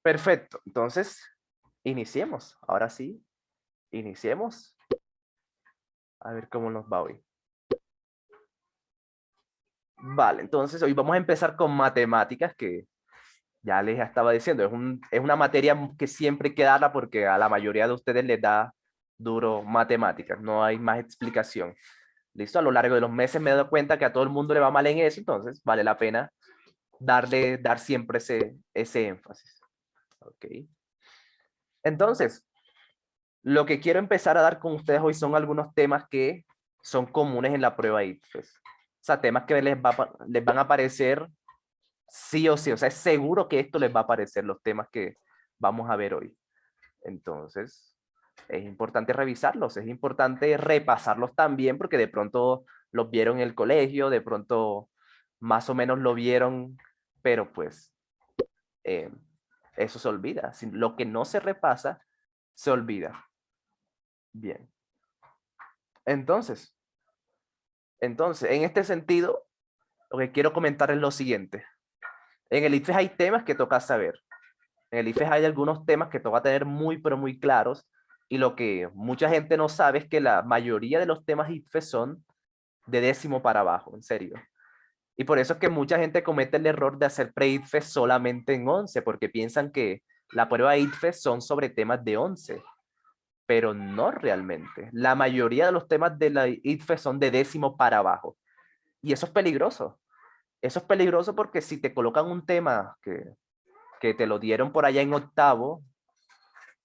Perfecto. Entonces, iniciemos. Ahora sí, iniciemos. A ver cómo nos va hoy. Vale, entonces hoy vamos a empezar con matemáticas, que ya les estaba diciendo, es una materia que siempre hay que darla porque a la mayoría de ustedes les da duro matemáticas, no hay más explicación. ¿Listo? A lo largo de los meses me he dado cuenta que a todo el mundo le va mal en eso, entonces vale la pena dar siempre ese énfasis. ¿Ok? Entonces, lo que quiero empezar a dar con ustedes hoy son algunos temas que son comunes en la prueba ICFES. O sea, temas que les van a aparecer sí o sí. O sea, es seguro que esto les va a aparecer los temas que vamos a ver hoy. Entonces, es importante revisarlos, es importante repasarlos también, porque de pronto los vieron en el colegio, de pronto más o menos lo vieron, pero pues eh, eso se olvida. Lo que no se repasa, se olvida. Bien. Entonces, en este sentido, lo que quiero comentar es lo siguiente. En el IFES hay temas que toca saber. En el IFES hay algunos temas que toca tener muy, pero muy claros. Y lo que mucha gente no sabe es que la mayoría de los temas IFES son de décimo para abajo, en serio. Y por eso es que mucha gente comete el error de hacer pre-IFES solamente en 11, porque piensan que la prueba IFES son sobre temas de 11, pero no realmente. La mayoría de los temas de la IFES son de décimo para abajo. Y eso es peligroso. Eso es peligroso porque si te colocan un tema que te lo dieron por allá en octavo,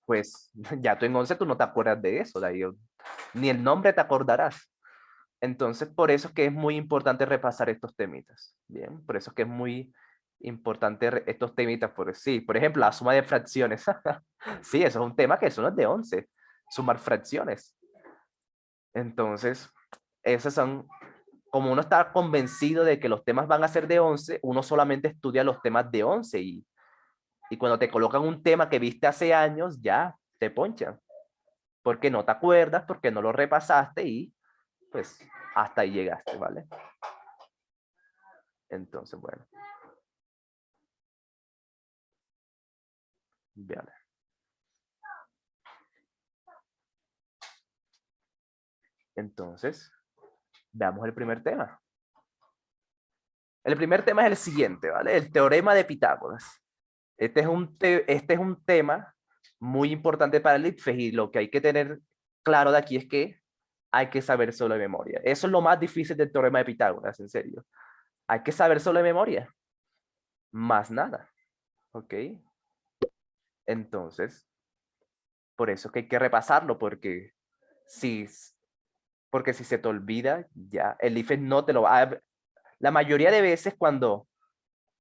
pues ya tú en 11 tú no te acuerdas de eso, de ahí, ni el nombre te acordarás. Entonces, por eso es que es muy importante repasar estos temitas. Bien, por eso es que es muy importante estos temitas. Sí, por ejemplo, la suma de fracciones. Sí, eso es un tema que eso no es de 11, sumar fracciones. Entonces, esos son, como uno está convencido de que los temas van a ser de 11, uno solamente estudia los temas de 11 y cuando te colocan un tema que viste hace años, ya te ponchan. Porque no te acuerdas, porque no lo repasaste y pues hasta ahí llegaste, ¿vale? Entonces, bueno. Bien. Entonces, veamos el primer tema. El primer tema es el siguiente, ¿vale? El teorema de Pitágoras. Este es un tema muy importante para el ICFES y lo que hay que tener claro de aquí es que hay que saber solo de memoria. Eso es lo más difícil del teorema de Pitágoras, en serio. Hay que saber solo de memoria. Más nada. ¿Ok? Entonces, por eso que hay que repasarlo, si, porque si se te olvida, ya, el IFES no te lo va a... La mayoría de veces cuando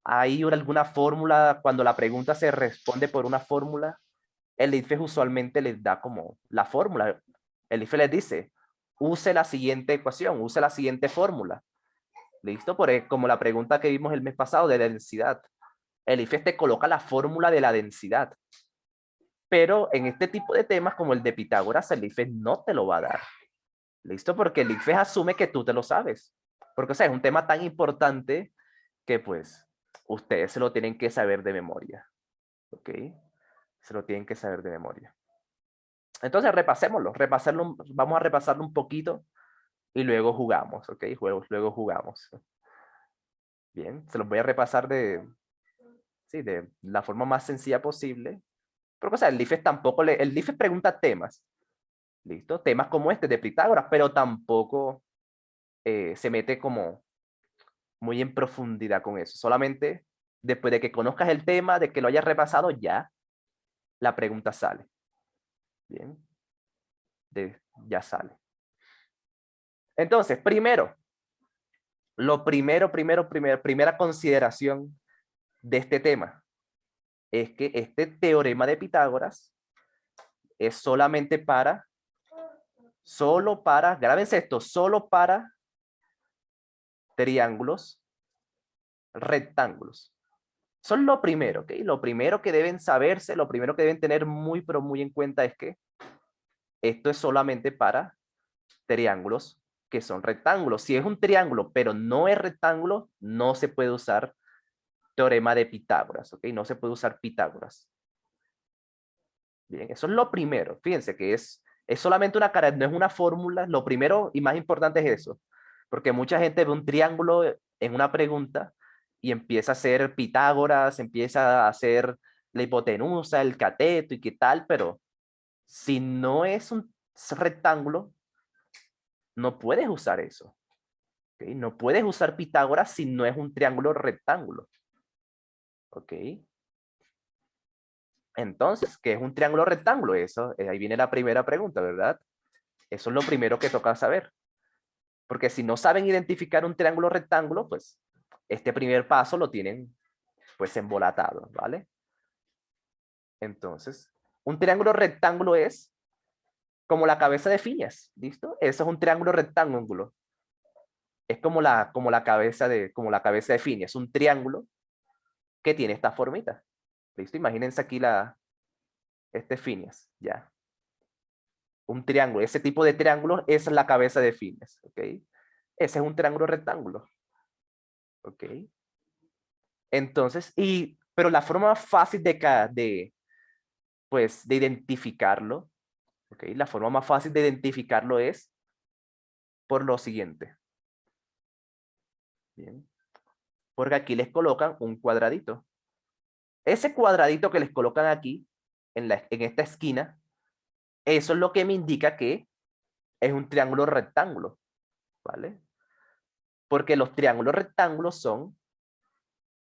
hay alguna fórmula, cuando la pregunta se responde por una fórmula, el IFES usualmente les da como la fórmula. El IFES les dice, use la siguiente ecuación, use la siguiente fórmula. ¿Listo? Como la pregunta que vimos el mes pasado de densidad. El IFES te coloca la fórmula de la densidad. Pero en este tipo de temas como el de Pitágoras, el IFES no te lo va a dar. ¿Listo? Porque el ICFES asume que tú te lo sabes. Porque, o sea, es un tema tan importante que, pues, ustedes se lo tienen que saber de memoria. ¿Ok? Se lo tienen que saber de memoria. Entonces, repasémoslo. Vamos a repasarlo un poquito y luego jugamos. ¿Ok? Luego jugamos. Bien, se los voy a repasar sí, de la forma más sencilla posible. Porque, o sea, el IFES tampoco el IFES pregunta temas. ¿Listo? Temas como este de Pitágoras, pero tampoco se mete como muy en profundidad con eso. Solamente después de que conozcas el tema, de que lo hayas repasado, ya la pregunta sale. Bien. Ya sale. Entonces, primera consideración de este tema es que este teorema de Pitágoras es grábense esto, solo para triángulos rectángulos. Son lo primero, ¿ok? Lo primero que deben saberse, lo primero que deben tener muy, pero muy en cuenta es que esto es solamente para triángulos que son rectángulos. Si es un triángulo, pero no es rectángulo, no se puede usar teorema de Pitágoras, ¿ok? No se puede usar Pitágoras. Bien, eso es lo primero. Fíjense que es solamente una cara, no es una fórmula. Lo primero y más importante es eso. Porque mucha gente ve un triángulo en una pregunta y empieza a hacer Pitágoras, empieza a hacer la hipotenusa, el cateto y qué tal, pero si no es un rectángulo, no puedes usar eso. ¿Ok? No puedes usar Pitágoras si no es un triángulo rectángulo. ¿Ok? Entonces, ¿qué es un triángulo rectángulo? Eso, ahí viene la primera pregunta, ¿verdad? Eso es lo primero que toca saber. Porque si no saben identificar un triángulo rectángulo, pues este primer paso lo tienen pues embolatado, ¿vale? Entonces, un triángulo rectángulo es como la cabeza de Phineas, ¿listo? Eso es un triángulo rectángulo. Es como la cabeza de Phineas, un triángulo que tiene esta formita. ¿Listo? Imagínense aquí este Phineas, ya. Un triángulo, ese tipo de triángulo, esa es la cabeza de Phineas, ¿ok? Ese es un triángulo rectángulo, ¿ok? Entonces, pero la forma más fácil pues, de identificarlo, ¿ok? La forma más fácil de identificarlo es por lo siguiente. Bien. Porque aquí les colocan un cuadradito. Ese cuadradito que les colocan aquí, en esta esquina, eso es lo que me indica que es un triángulo rectángulo, ¿vale? Porque los triángulos rectángulos son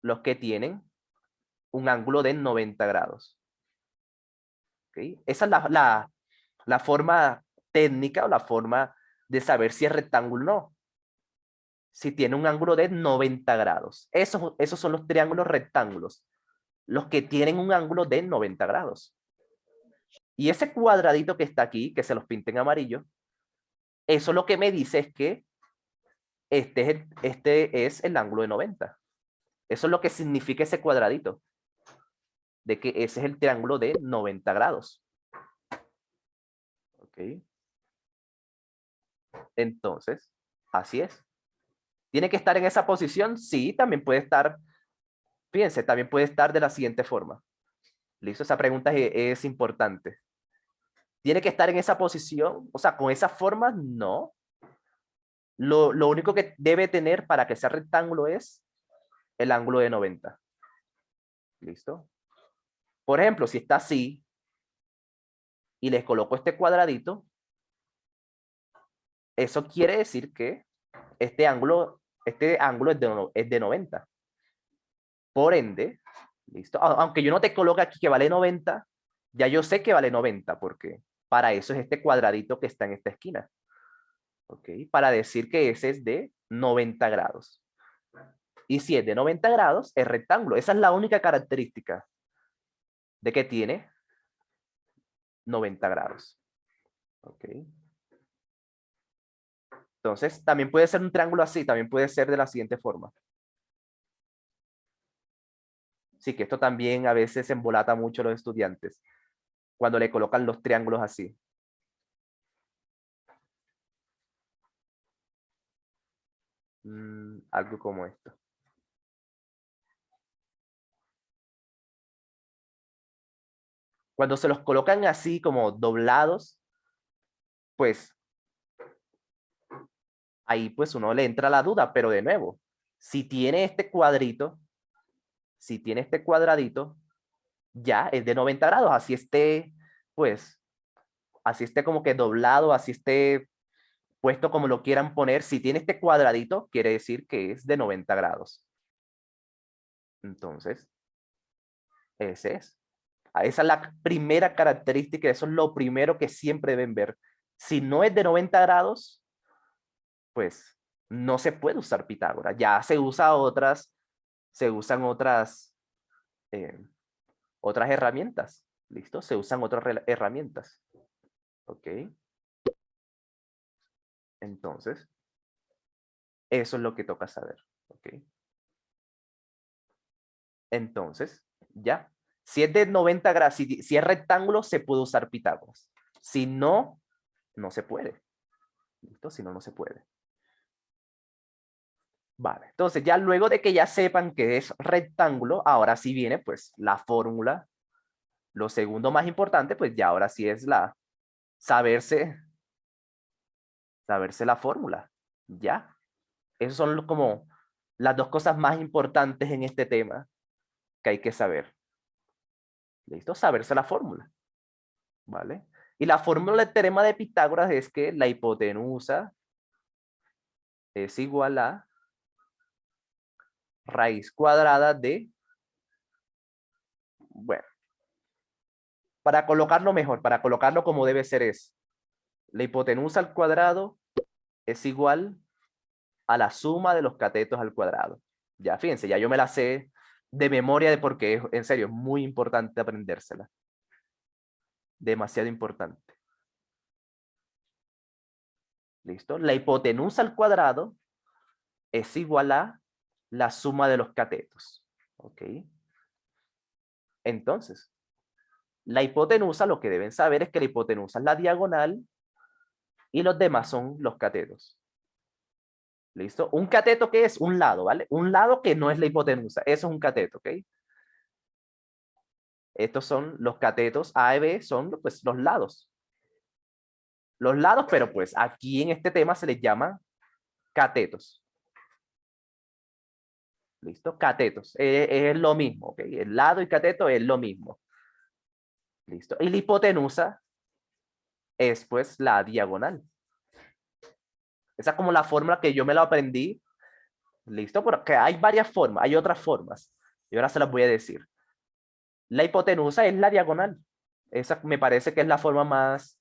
los que tienen un ángulo de 90 grados. ¿Ok? Esa es la forma técnica o la forma de saber si es rectángulo o no. Si tiene un ángulo de 90 grados. Esos son los triángulos rectángulos, los que tienen un ángulo de 90 grados. Y ese cuadradito que está aquí, que se los pinten en amarillo, eso lo que me dice es que este es el ángulo de 90. Eso es lo que significa ese cuadradito, de que ese es el triángulo de 90 grados. ¿Ok? Entonces, así es. ¿Tiene que estar en esa posición? Sí, también puede estar, fíjense, también puede estar de la siguiente forma. ¿Listo? Esa pregunta es importante. ¿Tiene que estar en esa posición? O sea, con esa forma, no. Lo único que debe tener para que sea rectángulo es el ángulo de 90. ¿Listo? Por ejemplo, si está así y les coloco este cuadradito, eso quiere decir que este ángulo es de 90. Por ende, ¿listo? Aunque yo no te coloque aquí que vale 90, ya yo sé que vale 90 porque para eso es este cuadradito que está en esta esquina. ¿Ok? Para decir que ese es de 90 grados. Y si es de 90 grados, es rectángulo. Esa es la única característica de que tiene 90 grados. ¿Ok? Entonces, también puede ser un triángulo así, también puede ser de la siguiente forma. Sí, que esto también a veces embolata mucho a los estudiantes cuando le colocan los triángulos así. Algo como esto. Cuando se los colocan así como doblados, pues ahí pues uno le entra la duda, pero de nuevo, si tiene este cuadrito, si tiene este cuadradito, ya es de 90 grados, así esté, pues, así esté como que doblado, así esté puesto como lo quieran poner, si tiene este cuadradito, quiere decir que es de 90 grados. Entonces, ese es. Esa es la primera característica, eso es lo primero que siempre deben ver. Si no es de 90 grados, pues no se puede usar Pitágoras. Ya se usan eh, otras herramientas. ¿Listo? Se usan otras herramientas. ¿Ok? Entonces, eso es lo que toca saber. ¿Ok? Entonces, ya. Si es de 90 grados, si es rectángulo, se puede usar Pitágoras. Si no, no se puede. ¿Listo? Si no, no se puede. Vale, entonces ya luego de que ya sepan que es rectángulo, ahora sí viene pues la fórmula Lo segundo más importante, pues ya ahora sí es saberse la fórmula. Ya. Esas son como las dos cosas más importantes en este tema que hay que saber. ¿Listo? Saberse la fórmula. ¿Vale? Y la fórmula del teorema de Pitágoras es que la hipotenusa es igual a raíz cuadrada de, bueno, para colocarlo mejor, para colocarlo como debe ser es, la hipotenusa al cuadrado es igual a la suma de los catetos al cuadrado. Ya, fíjense, ya yo me la sé de memoria de porque, en serio, es muy importante aprendérsela. Demasiado importante. ¿Listo? La hipotenusa al cuadrado es igual a la suma de los catetos. ¿Ok? Entonces, la hipotenusa, lo que deben saber es que la hipotenusa es la diagonal y los demás son los catetos. ¿Listo? Un cateto, ¿qué es? Un lado, ¿vale? Un lado que no es la hipotenusa. Eso es un cateto, ¿ok? Estos son los catetos A y B, son pues, los lados. Los lados, pero pues aquí en este tema se les llama catetos. ¿Listo? Catetos. Es lo mismo, ¿ok? El lado y cateto es lo mismo. ¿Listo? Y la hipotenusa es pues la diagonal. Esa es como la fórmula que yo me la aprendí. ¿Listo? Porque hay varias formas, hay otras formas. Y ahora se las voy a decir. La hipotenusa es la diagonal. Esa me parece que es la forma más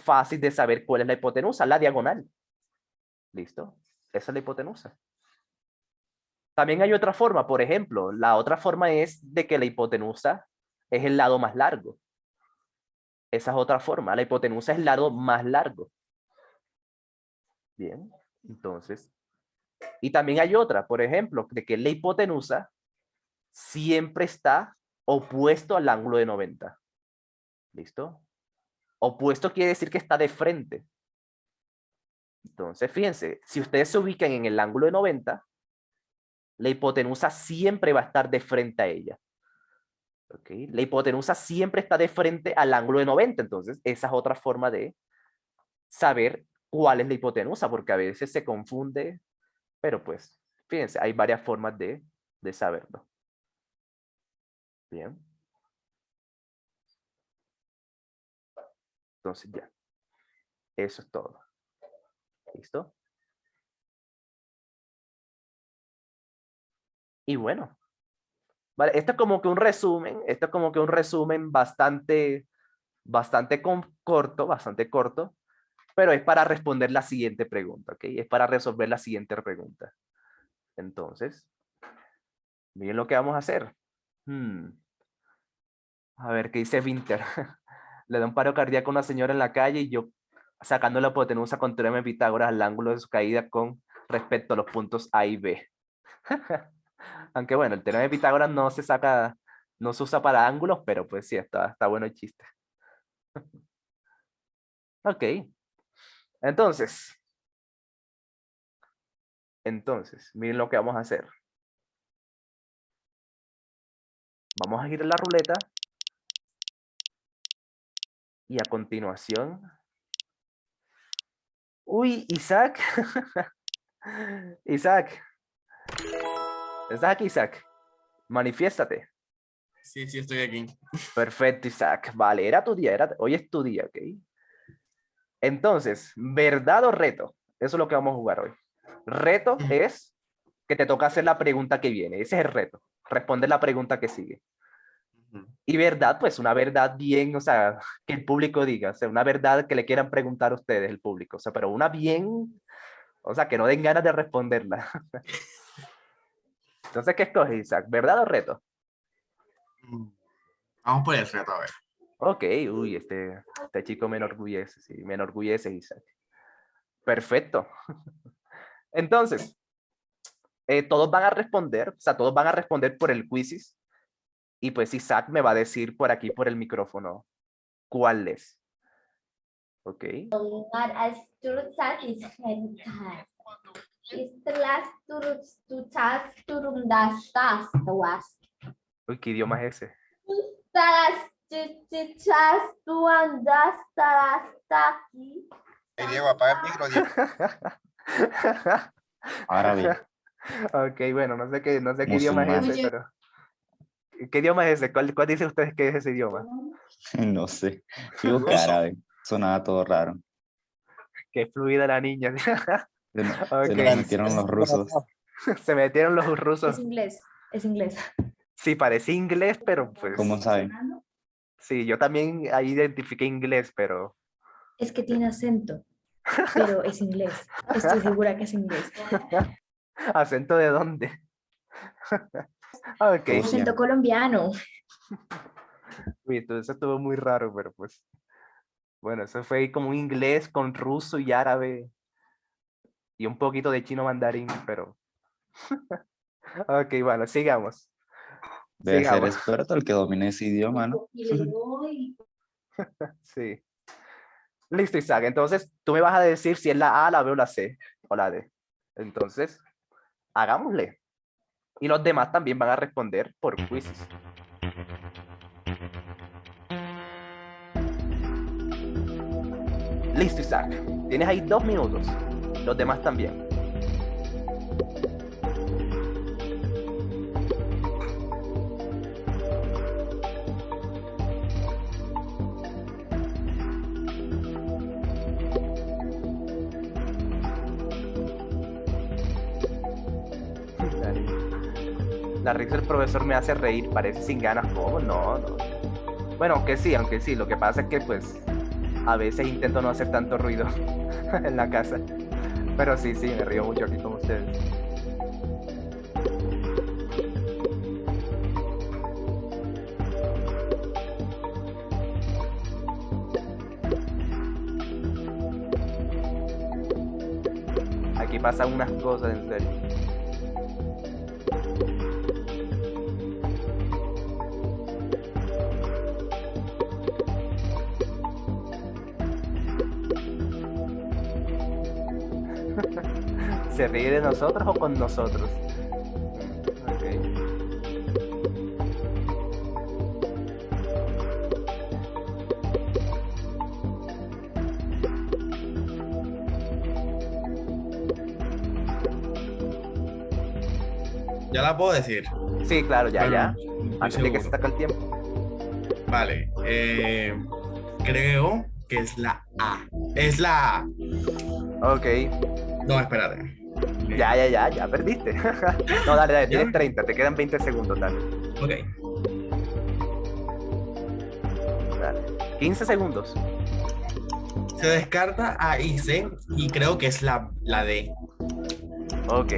fácil de saber cuál es la hipotenusa, la diagonal. ¿Listo? Esa es la hipotenusa. También hay otra forma, por ejemplo, la otra forma es de que la hipotenusa es el lado más largo. Esa es otra forma, la hipotenusa es el lado más largo. Bien, entonces, y también hay otra, por ejemplo, de que la hipotenusa siempre está opuesto al ángulo de 90. ¿Listo? Opuesto quiere decir que está de frente. Entonces, fíjense, si ustedes se ubican en el ángulo de 90, la hipotenusa siempre va a estar de frente a ella. ¿Okay? La hipotenusa siempre está de frente al ángulo de 90. Entonces, esa es otra forma de saber cuál es la hipotenusa, porque a veces se confunde, pero pues, fíjense, hay varias formas de saberlo. Bien. Entonces, ya. Eso es todo. ¿Listo? Y bueno, vale, esto es como que un resumen, esto es como que un resumen bastante corto, pero es para responder la siguiente pregunta, ¿ok? Es para resolver la siguiente pregunta. Entonces, miren lo que vamos a hacer. A ver, ¿qué dice Winter? Le da un paro cardíaco a una señora en la calle y yo sacando la hipotenusa con teorema de Pitágoras al ángulo de su caída con respecto a los puntos A y B. Aunque bueno, el teorema de Pitágoras no se usa para ángulos, pero pues sí, está bueno el chiste. Ok, entonces, miren lo que vamos a hacer. Vamos a girar la ruleta y a continuación... Uy, Isaac. Isaac. ¿Estás aquí, Isaac? Manifiéstate. Sí, sí, estoy aquí. Perfecto, Isaac. Vale, era tu día, hoy es tu día, ¿ok? Entonces, ¿verdad o reto? Eso es lo que vamos a jugar hoy. Reto es que te toca hacer la pregunta que viene. Ese es el reto. Responder la pregunta que sigue. Y verdad, pues una verdad bien, o sea, que el público diga, o sea, una verdad que le quieran preguntar a ustedes, el público. O sea, pero una bien, o sea, que no den ganas de responderla. Entonces, ¿qué escoges, Isaac? ¿Verdad o reto? Vamos por el reto, a ver. Ok, uy, este chico me enorgullece, sí, me enorgullece, Isaac. Perfecto. Entonces, todos van a responder, o sea, todos van a responder por el quizzes y pues Isaac me va a decir por aquí, por el micrófono, cuál es. Ok. Uy, ¿qué idioma es ese? Quizás tú andaste hasta aquí. Hey, Diego, apaga el micro, Diego. Árabe, Ok, bueno, no sé qué idioma es Musulmán. ese, pero... ¿Qué idioma es ese? ¿Cuál dicen ustedes que es ese idioma? no sé. Digo que Ruso. árabe. Sonaba todo raro. Qué fluida la niña. Se nos Ok, metieron los rusos. se metieron los Es rusos. inglés, es inglés. Sí, parece inglés, pero pues... ¿Cómo saben? Sí, yo también ahí identifiqué inglés, pero... Es que tiene acento, pero es inglés. Estoy segura que es inglés. ¿Acento de dónde? Ok, Rusia. Acento colombiano. uy, entonces eso estuvo muy raro, pero pues... Bueno, eso fue como un inglés con ruso y árabe y un poquito de chino mandarín, pero... Ok, bueno, sigamos. Debe ser Sigamos. experto el que domine ese idioma, ¿no? Sí. Listo, Isaac. Entonces, tú me vas a decir si es la A, la B o la C, o la D. Entonces, hagámosle. Y los demás también van a responder por quizzes. Listo, Isaac. Tienes ahí 2 minutos. Los demás también. Dale. La risa del profesor me hace reír, parece sin ganas. ¿Cómo? No, no. Bueno, aunque sí. Lo que pasa es que pues a veces intento no hacer tanto ruido en la casa. Pero sí, me río mucho aquí con ustedes. Aquí pasan unas cosas en serio. ¿Se ríe de nosotros o con nosotros? Ok. Ya la puedo decir. Sí, claro, ya. Bueno, estoy Antes de que se seguro. saque el tiempo. Vale. Creo que es la A. Es la A. Ok. No, espérate. Ya perdiste. No, dale, Ya. tienes 30, te quedan 20 segundos, dale. Ok. Dale. 15 segundos. Se descarta A y C y creo que es la D. Ok.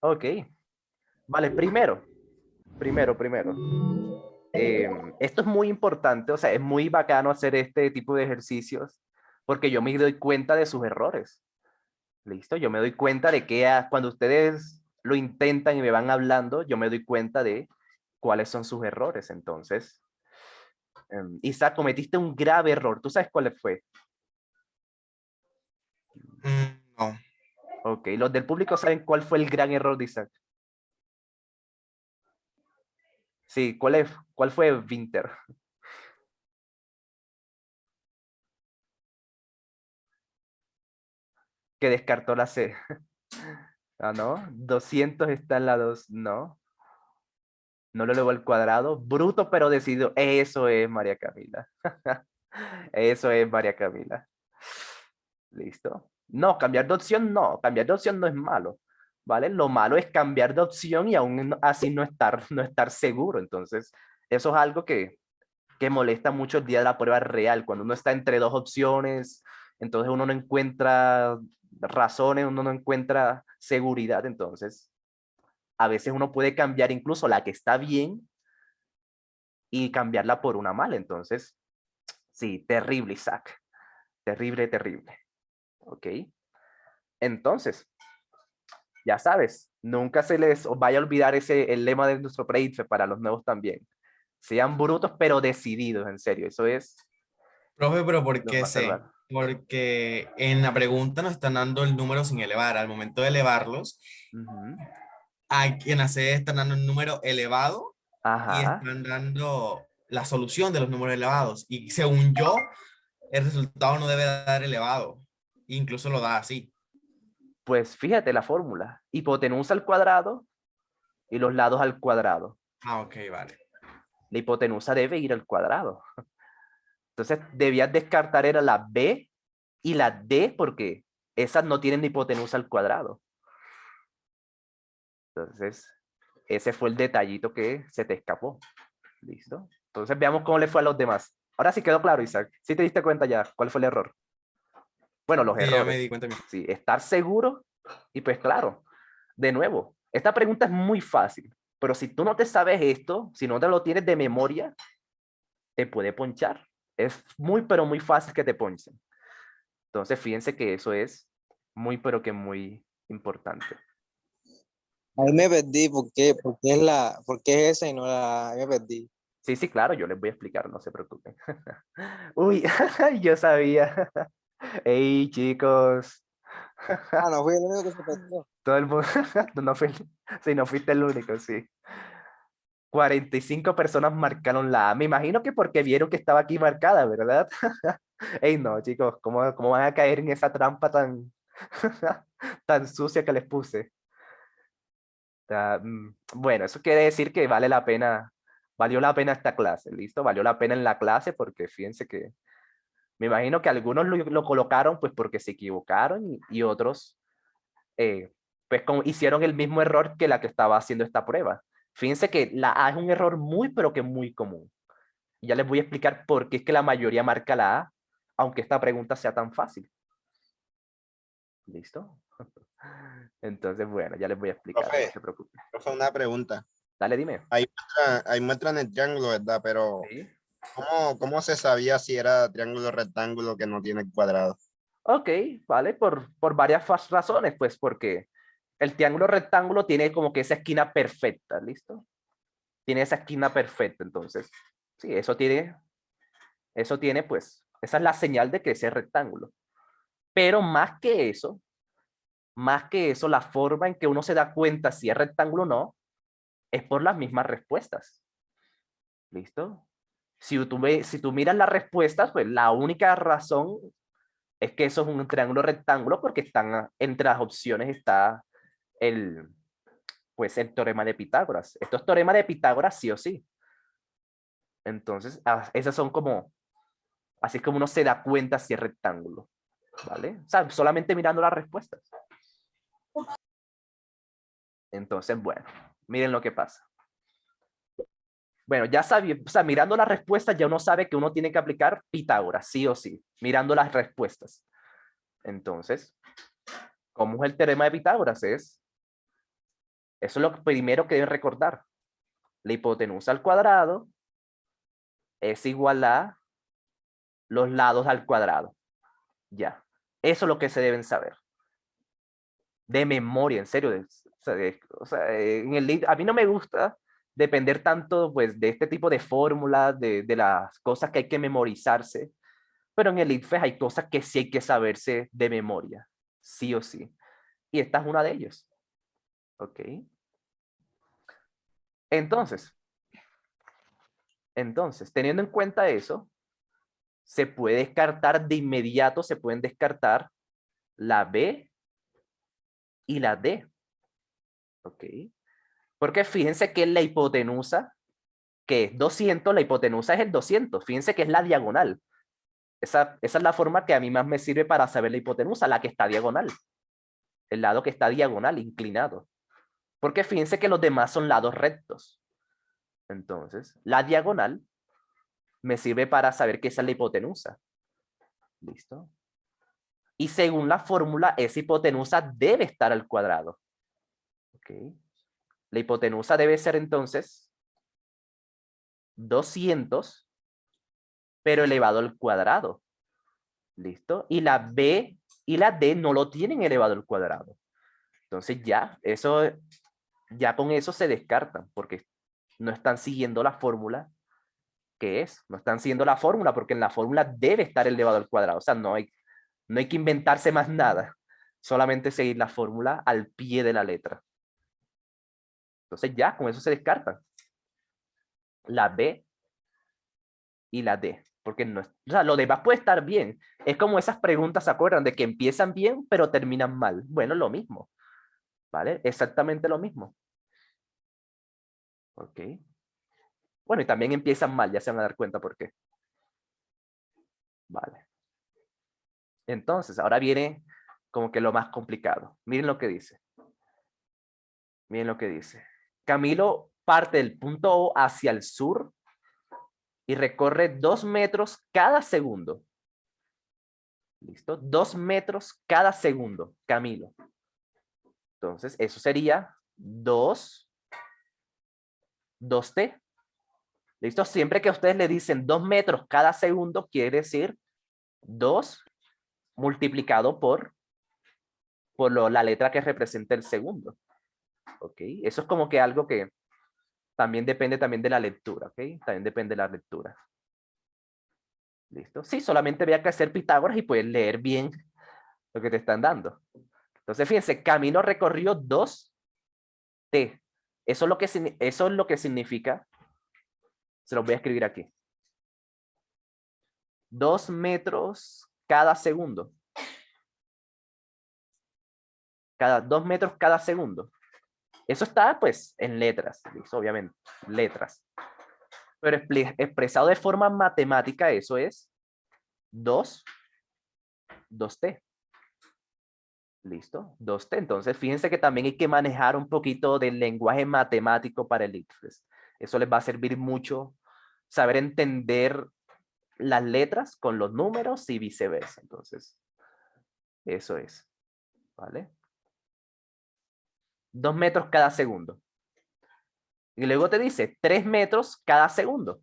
Ok. Vale, primero. Esto es muy importante, o sea, es muy bacano hacer este tipo de ejercicios porque yo me doy cuenta de sus errores. ¿Listo? Yo me doy cuenta de que cuando ustedes lo intentan y me van hablando, yo me doy cuenta de cuáles son sus errores. Entonces, Isaac, cometiste un grave error. ¿Tú sabes cuál fue? No. Ok, los del público saben cuál fue el gran error de Isaac. Sí, ¿cuál fue Winter? Que descartó la C. Ah, no. 200 está en la 2. No. No lo elevó al cuadrado. Bruto pero decidido. Eso es María Camila. Eso es María Camila. ¿Listo? No, cambiar de opción no. Cambiar de opción no es malo. ¿Vale? Lo malo es cambiar de opción y aún así no estar seguro. Entonces, eso es algo que molesta mucho el día de la prueba real. Cuando uno está entre dos opciones, entonces uno no encuentra razones, uno no encuentra seguridad. Entonces, a veces uno puede cambiar incluso la que está bien y cambiarla por una mala. Entonces, sí, terrible, Isaac. Terrible, terrible. ¿Ok? Entonces, ya sabes, nunca se les vaya a olvidar el lema de nuestro pre para los nuevos también. Sean brutos pero decididos, en serio. Eso es Profe, pero ¿por lo qué más C? salvar. porque en la pregunta nos están dando el número sin elevar. Al momento de elevarlos, Ujú. a quien hace están dando el número elevado y Ajá. están dando la solución de los números elevados. Y según yo, el resultado no debe dar elevado. Incluso lo da así. Pues fíjate la fórmula. Hipotenusa al cuadrado y los lados al cuadrado. Ah, ok, vale. La hipotenusa debe ir al cuadrado. Entonces debías descartar era la B y la D porque esas no tienen hipotenusa al cuadrado. Entonces, ese fue el detallito que se te escapó. ¿Listo? Entonces veamos cómo le fue a los demás. Ahora sí quedó claro, Isaac. ¿Sí te diste cuenta ya cuál fue el error? Bueno, los Sí, ya me errores. di cuenta. Sí, estar seguro y pues claro, de nuevo, esta pregunta es muy fácil, pero si tú no te sabes esto, si no te lo tienes de memoria, te puede ponchar. Es muy, pero muy fácil que te ponchen. Entonces, fíjense que eso es muy, pero que muy importante. Ahí me perdí, ¿por qué es esa y no la, ahí me perdí. Sí, sí, claro, yo les voy a explicar, no se preocupen. Uy, yo sabía. Hey, chicos. Ah, no fui el único que se perdió. Todo el mundo, no fui, sí, no fuiste el único, sí. 45 personas marcaron la A. Me imagino que porque vieron que estaba aquí marcada, ¿verdad? Ey, no, chicos, ¿cómo van a caer en esa trampa tan, tan sucia que les puse? Bueno, eso quiere decir que valió la pena esta clase, ¿listo? Valió la pena en la clase porque fíjense que me imagino que algunos lo colocaron pues porque se equivocaron y otros pues como hicieron el mismo error que la que estaba haciendo esta prueba. Fíjense que la A es un error muy, pero que muy común. Y ya les voy a explicar por qué es que la mayoría marca la A, aunque esta pregunta sea tan fácil. ¿Listo? Entonces, bueno, ya les voy a explicar, no Profe, se preocupen. profe, una pregunta. Dale, dime. Ahí muestran el triángulo, ¿verdad? Pero Sí. ¿cómo se sabía si era triángulo rectángulo que no tiene cuadrado? Ok, vale, por varias razones, pues porque el triángulo rectángulo tiene como que esa esquina perfecta, ¿listo? Tiene esa esquina perfecta, entonces, sí, eso tiene, pues, esa es la señal de que ese es rectángulo. Pero más que eso, la forma en que uno se da cuenta si es rectángulo o no, es por las mismas respuestas. ¿Listo? Si tú miras las respuestas, pues la única razón es que eso es un triángulo rectángulo porque están entre las opciones está el, pues el teorema de Pitágoras. Esto es teorema de Pitágoras sí o sí. Entonces, esas son como, así es como uno se da cuenta si es rectángulo. ¿Vale? O sea, solamente mirando las respuestas. Entonces, bueno, miren lo que pasa. Bueno, ya sabía, o sea, mirando las respuestas ya uno sabe que uno tiene que aplicar Pitágoras, sí o sí, mirando las respuestas. Entonces, ¿cómo es el teorema de Pitágoras? Eso es lo primero que deben recordar. La hipotenusa al cuadrado es igual a los lados al cuadrado. Ya. Eso es lo que se deben saber. De memoria, en serio. A mí no me gusta depender tanto pues, de este tipo de fórmulas, de las cosas que hay que memorizarse, pero en el ICFES hay cosas que sí hay que saberse de memoria, sí o sí. Y esta es una de ellas. ¿Ok? Entonces, teniendo en cuenta eso, se puede descartar de inmediato, se pueden descartar la B y la D. ¿Ok? Porque fíjense que la hipotenusa, que es 200, la hipotenusa es el 200. Fíjense que es la diagonal. Esa es la forma que a mí más me sirve para saber la hipotenusa, la que está diagonal. El lado que está diagonal, inclinado. Porque fíjense que los demás son lados rectos. Entonces, la diagonal me sirve para saber que esa es la hipotenusa. ¿Listo? Y según la fórmula, esa hipotenusa debe estar al cuadrado. ¿Ok? La hipotenusa debe ser entonces 200, pero elevado al cuadrado. ¿Listo? Y la B y la D no lo tienen elevado al cuadrado. Entonces ya con eso se descartan, porque no están siguiendo la fórmula que es. No están siguiendo la fórmula, porque en la fórmula debe estar elevado al cuadrado. O sea, no hay, No hay que inventarse más nada. Solamente seguir la fórmula al pie de la letra. Entonces ya, con eso se descartan. La B y la D. Porque no es, o sea, lo demás puede estar bien. Es como esas preguntas, ¿se acuerdan? De que empiezan bien, pero terminan mal. Bueno, lo mismo. ¿Vale? Exactamente lo mismo. Ok. Bueno, y también empiezan mal, ya se van a dar cuenta por qué. Vale. Entonces, ahora viene como que lo más complicado. Miren lo que dice. Miren lo que dice. Camilo parte del punto O hacia el sur y recorre 2 metros cada segundo. ¿Listo? 2 metros cada segundo, Camilo. Entonces, eso sería 2t. ¿Listo? Siempre que ustedes le dicen 2 metros cada segundo, quiere decir 2 multiplicado por la letra que representa el segundo. ¿Ok? Eso es como que algo que también depende también de la lectura. ¿Ok? También depende de la lectura. ¿Listo? Sí, solamente había que hacer Pitágoras y puedes leer bien lo que te están dando. Entonces, fíjense, Camilo recorrió 2t. Eso es lo que significa. Se los voy a escribir aquí. 2 metros cada segundo. 2 metros cada segundo. Eso está, pues, en letras, ¿listo? Obviamente, letras. Pero expresado de forma matemática, eso es 2t. ¿Listo? 2t. Entonces, fíjense que también hay que manejar un poquito del lenguaje matemático para el ICFES. Eso les va a servir mucho saber entender las letras con los números y viceversa. Entonces, eso es. ¿Vale? 2 metros cada segundo. Y luego te dice 3 metros cada segundo.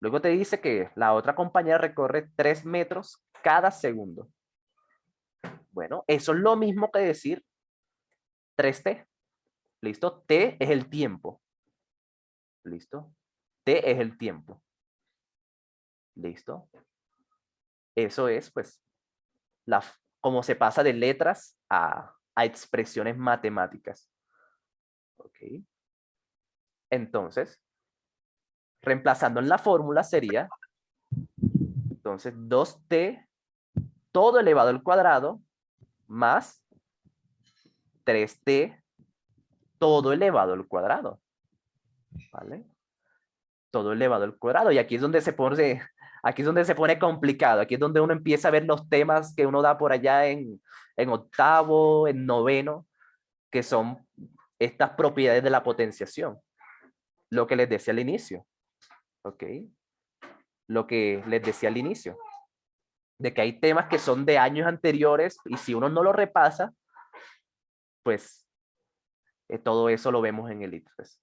Luego te dice que la otra compañera recorre 3 metros cada segundo. Bueno, eso es lo mismo que decir 3t. ¿Listo? T es el tiempo. ¿Listo? T es el tiempo. ¿Listo? Eso es, pues, cómo se pasa de letras a expresiones matemáticas. ¿Ok? Entonces, reemplazando en la fórmula sería, entonces, 2t todo elevado al cuadrado más 3t todo elevado al cuadrado. ¿Vale? Todo elevado al cuadrado. Y aquí es donde se pone complicado. Aquí es donde uno empieza a ver los temas que uno da por allá en octavo, en noveno, que son estas propiedades de la potenciación. Lo que les decía al inicio. ¿Ok? Lo que les decía al inicio. De que hay temas que son de años anteriores y si uno no lo repasa, pues todo eso lo vemos en el ICFES.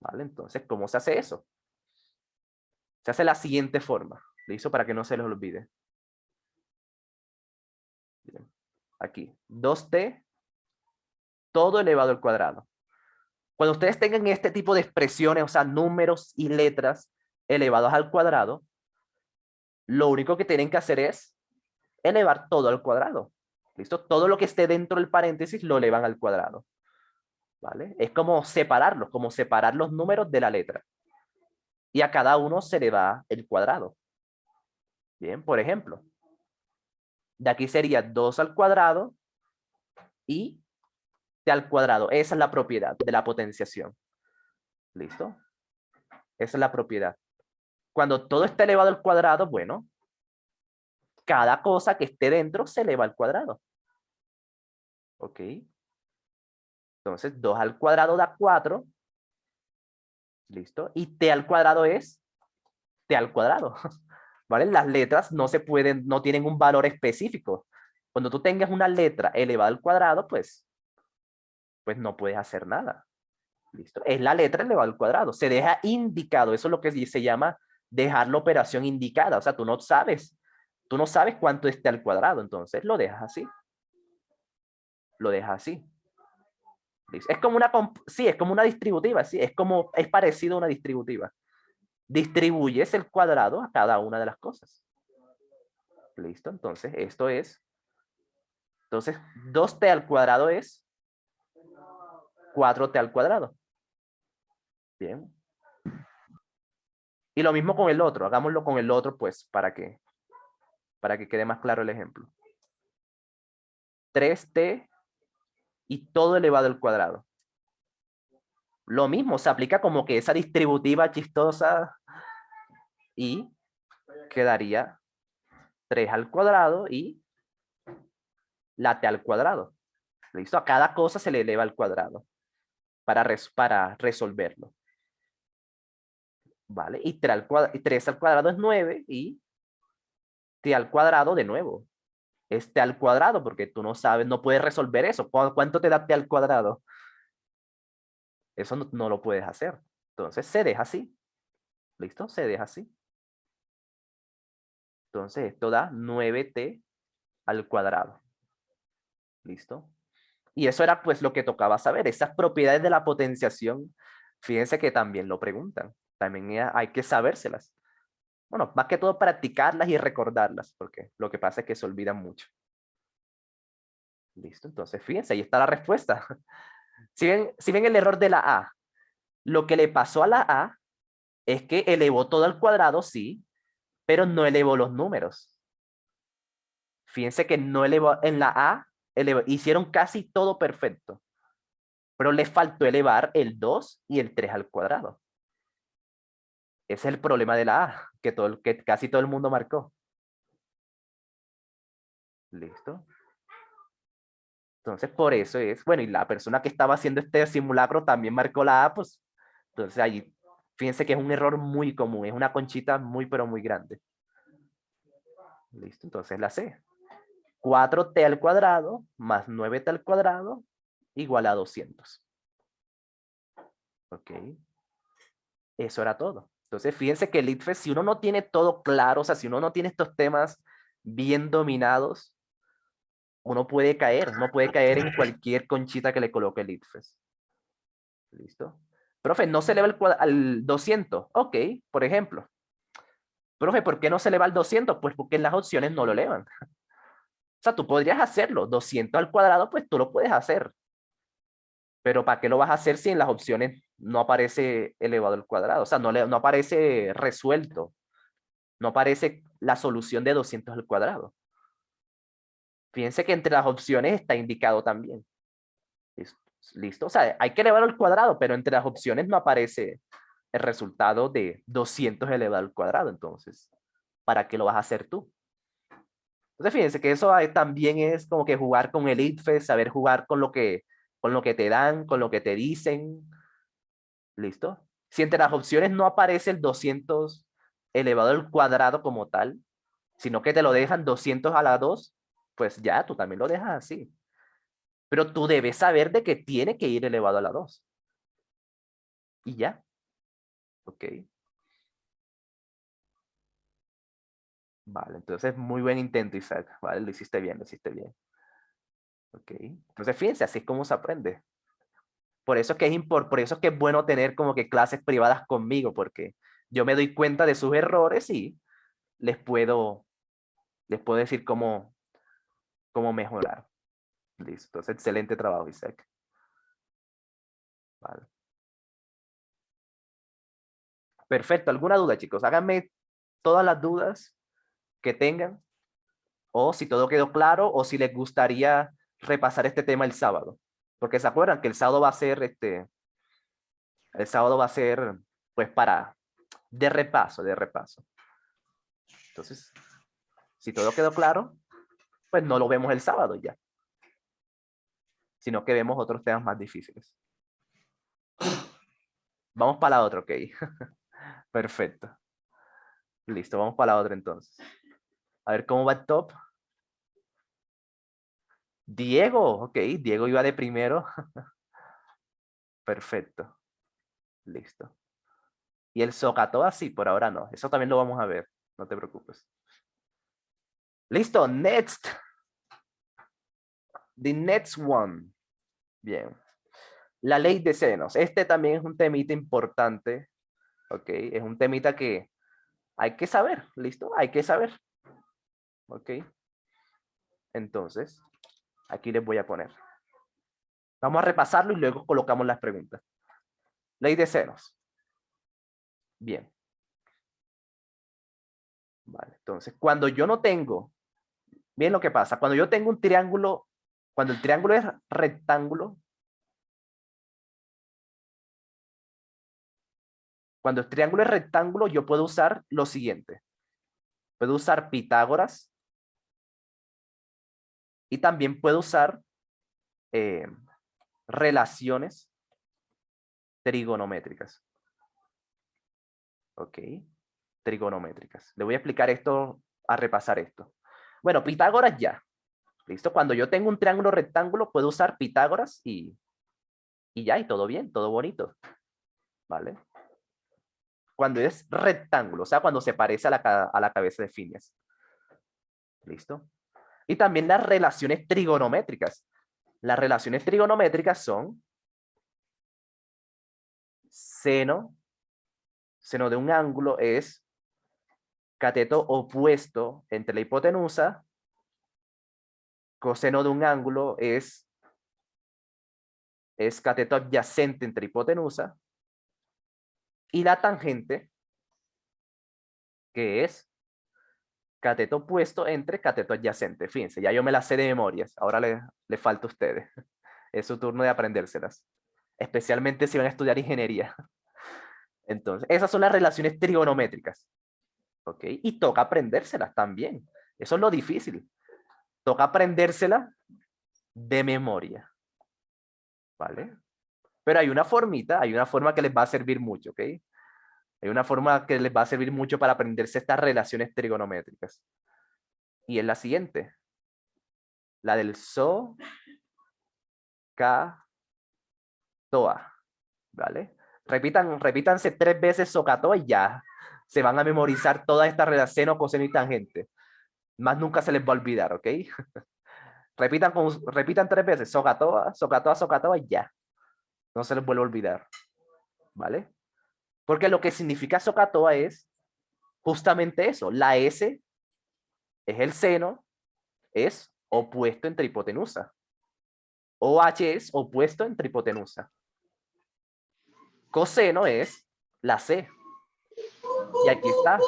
¿Vale? Entonces, ¿cómo se hace eso? Se hace la siguiente forma. ¿Listo? Para que no se les olvide. Bien. Aquí. 2t todo elevado al cuadrado. Cuando ustedes tengan este tipo de expresiones, o sea, números y letras elevados al cuadrado, lo único que tienen que hacer es elevar todo al cuadrado. ¿Listo? Todo lo que esté dentro del paréntesis lo elevan al cuadrado. ¿Vale? Es como separarlos, como separar los números de la letra. Y a cada uno se le da el cuadrado. Bien, por ejemplo. De aquí sería 2 al cuadrado y t al cuadrado. Esa es la propiedad de la potenciación. ¿Listo? Esa es la propiedad. Cuando todo está elevado al cuadrado, bueno, cada cosa que esté dentro se eleva al cuadrado. ¿Ok? Entonces, 2 al cuadrado da 4. ¿Listo? Y t al cuadrado es t al cuadrado. ¿Vale? Las letras no tienen un valor específico. Cuando tú tengas una letra elevada al cuadrado, pues no puedes hacer nada. ¿Listo? Es la letra elevada al cuadrado. Se deja indicado. Eso es lo que se llama dejar la operación indicada. O sea, tú no sabes cuánto esté al cuadrado. Entonces lo dejas así. Lo dejas así. ¿Listo? Es como es como una distributiva. Sí, es parecido a una distributiva. Distribuyes el cuadrado a cada una de las cosas. ¿Listo? Entonces, esto es. Entonces, 2t al cuadrado es 4t al cuadrado. Bien. Y lo mismo con el otro. Hagámoslo con el otro, pues, para que quede más claro el ejemplo. 3t y todo elevado al cuadrado. Lo mismo, se aplica como que esa distributiva chistosa y quedaría 3 al cuadrado y la t al cuadrado. ¿Listo? A cada cosa se le eleva al cuadrado para resolverlo. ¿Vale? Y 3 al cuadrado es 9 y t al cuadrado de nuevo. Es t al cuadrado porque tú no sabes, no puedes resolver eso. ¿Cuánto te da t al cuadrado? Eso no lo puedes hacer. Entonces se deja así. ¿Listo? Se deja así. Entonces esto da 9t al cuadrado. ¿Listo? Y eso era pues lo que tocaba saber. Esas propiedades de la potenciación, fíjense que también lo preguntan. También hay que sabérselas. Bueno, más que todo practicarlas y recordarlas, porque lo que pasa es que se olvidan mucho. Listo, entonces fíjense, ahí está la respuesta. Si ven el error de la A, lo que le pasó a la A es que elevó todo al cuadrado, sí, pero no elevó los números. Fíjense que no elevó en la A, hicieron casi todo perfecto, pero les faltó elevar el 2 y el 3 al cuadrado. Ese es el problema de la A, que casi todo el mundo marcó. ¿Listo? Entonces, por eso es, bueno, y la persona que estaba haciendo este simulacro también marcó la A, pues, entonces ahí, fíjense que es un error muy común, es una conchita muy, pero muy grande. Listo, entonces la C. 4t al cuadrado más 9t al cuadrado igual a 200. Ok. Eso era todo. Entonces, fíjense que el ITFES, si uno no tiene todo claro, o sea, si uno no tiene estos temas bien dominados, uno puede caer en cualquier conchita que le coloque el ITFES. ¿Listo? Profe, no se eleva al 200. Ok, por ejemplo. Profe, ¿por qué no se eleva al 200? Pues porque en las opciones no lo elevan. O sea, tú podrías hacerlo. 200 al cuadrado, pues tú lo puedes hacer. Pero ¿para qué lo vas a hacer si en las opciones no aparece elevado al cuadrado? O sea, no aparece resuelto. No aparece la solución de 200 al cuadrado. Fíjense que entre las opciones está indicado también. ¿Listo? O sea, hay que elevarlo al cuadrado, pero entre las opciones no aparece el resultado de 200 elevado al cuadrado. Entonces, ¿para qué lo vas a hacer tú? Entonces, fíjense que eso también es como que jugar con el ITFES, saber jugar con lo que te dan, con lo que te dicen. ¿Listo? Si entre las opciones no aparece el 200 elevado al cuadrado como tal, sino que te lo dejan 200 a la 2, pues ya, tú también lo dejas así. Pero tú debes saber de que tiene que ir elevado a la 2. Y ya. Ok. Vale, entonces muy buen intento, Isaac. Vale, lo hiciste bien, lo hiciste bien. Ok. Entonces fíjense, así es como se aprende. Por eso es que es bueno tener como que clases privadas conmigo, porque yo me doy cuenta de sus errores y les puedo decir cómo mejorar. Listo. Entonces, excelente trabajo, Isaac. Vale. Perfecto. ¿Alguna duda, chicos? Háganme todas las dudas que tengan, o si todo quedó claro, o si les gustaría repasar este tema el sábado. Porque se acuerdan que el sábado va a ser pues de repaso. Entonces, si todo quedó claro, pues no lo vemos el sábado ya, sino que vemos otros temas más difíciles. Vamos para la otra, ok. Perfecto. Listo, vamos para la otra entonces. A ver cómo va el top. Diego, ok, Diego iba de primero. Perfecto. Listo. Y el Socatoa, sí, por ahora no. Eso también lo vamos a ver. No te preocupes. Listo, next. The next one. Bien. La ley de senos. Este también es un temita importante. Ok, es un temita que hay que saber. ¿Listo? Hay que saber. ¿Ok? Entonces, aquí les voy a poner. Vamos a repasarlo y luego colocamos las preguntas. Ley de senos. Bien. Vale, entonces, cuando yo no tengo, bien lo que pasa, cuando yo tengo un triángulo, cuando el triángulo es rectángulo, cuando el triángulo es rectángulo, yo puedo usar lo siguiente. Puedo usar Pitágoras y también puedo usar relaciones trigonométricas. ¿Ok? Trigonométricas. Le voy a explicar esto, a repasar esto. Bueno, Pitágoras ya. ¿Listo? Cuando yo tengo un triángulo rectángulo, puedo usar Pitágoras y ya, y todo bien, todo bonito. ¿Vale? Cuando es rectángulo, o sea, cuando se parece a la cabeza de Phineas. ¿Listo? Y también las relaciones trigonométricas. Las relaciones trigonométricas son seno de un ángulo es cateto opuesto entre la hipotenusa, coseno de un ángulo es cateto adyacente entre hipotenusa, y la tangente, que es cateto opuesto entre cateto adyacente. Fíjense, ya yo me las sé de memorias, ahora le falta a ustedes. Es su turno de aprendérselas, especialmente si van a estudiar ingeniería. Entonces, esas son las relaciones trigonométricas. ¿Ok? Y toca aprendérselas también. Eso es lo difícil. Toca aprendérselas de memoria. ¿Vale? Pero hay una forma que les va a servir mucho, ¿ok? Hay una forma que les va a servir mucho para aprenderse estas relaciones trigonométricas. Y es la siguiente. La del SO, K, TOA. ¿Vale? Repítanse 3 veces SOCATOA y ya. Se van a memorizar toda esta relación seno, coseno y tangente. Más nunca se les va a olvidar, ¿ok? Repitan 3 veces. SOCATOA, SOCATOA, SOCATOA y ya. No se les vuelve a olvidar. ¿Vale? Porque lo que significa SOCATOA es justamente eso. La S es el seno, es opuesto entre hipotenusa. OH es opuesto entre hipotenusa. Coseno es la C. Y aquí está,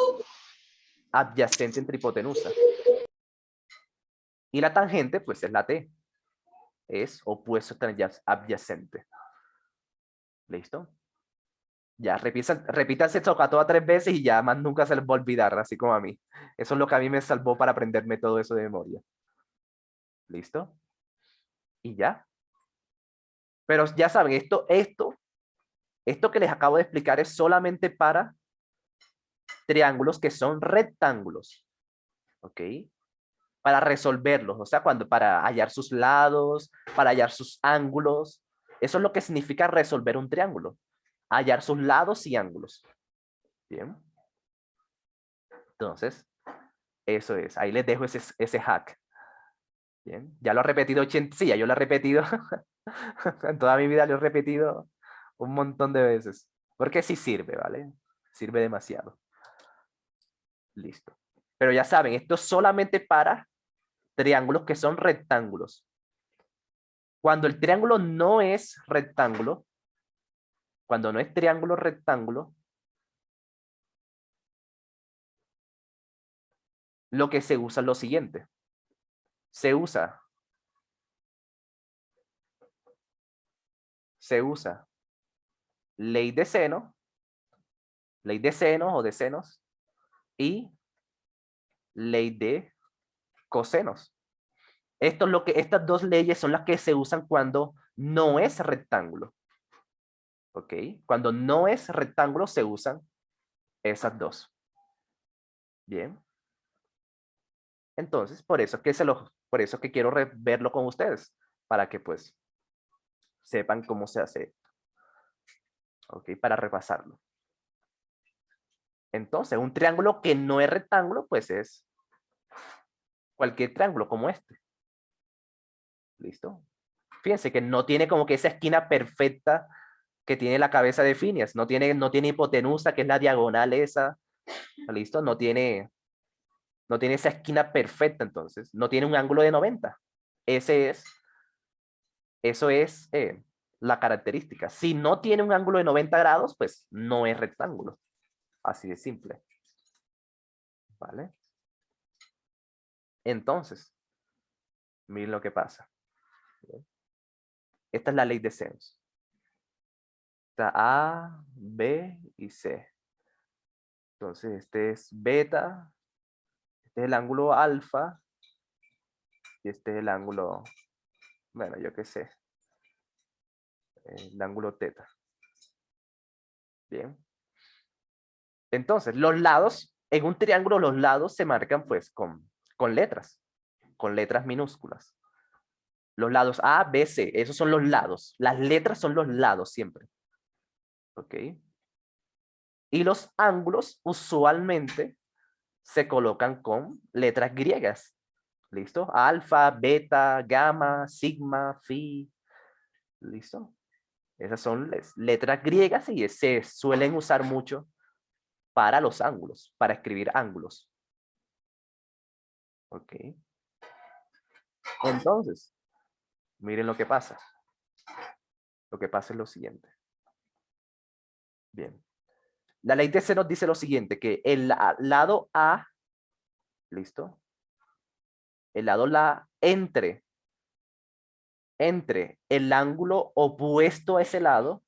adyacente entre hipotenusa. Y la tangente, pues es la T. Es opuesto entre adyacente. ¿Listo? Ya, repítanse SOCATOA 3 veces y ya más nunca se les va a olvidar, así como a mí. Eso es lo que a mí me salvó para aprenderme todo eso de memoria. ¿Listo? Y ya. Pero ya saben, esto que les acabo de explicar es solamente para triángulos que son rectángulos. ¿Ok? Para resolverlos, o sea, para hallar sus lados, para hallar sus ángulos. Eso es lo que significa resolver un triángulo. Hallar sus lados y ángulos. Bien. Entonces, eso es. Ahí les dejo ese hack. Bien. Ya lo he repetido 80, sí, ya yo lo he repetido. En toda mi vida lo he repetido un montón de veces. Porque sí sirve, ¿vale? Sirve demasiado. Listo. Pero ya saben, esto es solamente para triángulos que son rectángulos. Cuando el triángulo no es rectángulo, cuando no es triángulo rectángulo, lo que se usa es lo siguiente. Se usa ley de seno o de senos y ley de cosenos. Estas dos leyes son las que se usan cuando no es rectángulo. ¿Ok? Cuando no es rectángulo se usan esas dos. Bien. Entonces, por eso es que quiero verlo con ustedes, para que pues sepan cómo se hace. ¿Ok? Para repasarlo. Entonces, un triángulo que no es rectángulo, pues es cualquier triángulo como este. ¿Listo? Fíjense que no tiene como que esa esquina perfecta que tiene la cabeza de Phineas. No tiene hipotenusa, que es la diagonal esa. ¿Listo? No tiene No tiene esa esquina perfecta, entonces. No tiene un ángulo de 90. Eso es la característica. Si no tiene un ángulo de 90 grados, pues no es rectángulo. Así de simple. ¿Vale? Entonces, miren lo que pasa. Esta es la ley de senos. Está A, B y C. Entonces, este es beta, este es el ángulo alfa, y este es el ángulo, bueno, yo qué sé, el ángulo teta. Bien. Entonces, los lados, en un triángulo los lados se marcan pues con letras minúsculas. Los lados A, B, C, esos son los lados. Las letras son los lados siempre. ¿Ok? Y los ángulos usualmente se colocan con letras griegas. ¿Listo? Alfa, beta, gamma, sigma, phi. ¿Listo? Esas son letras griegas y se suelen usar mucho para los ángulos, para escribir ángulos. ¿Ok? Entonces, miren lo que pasa. Lo que pasa es lo siguiente. Bien. La ley de senos dice lo siguiente, que el lado A, ¿listo? El lado entre el ángulo opuesto a ese lado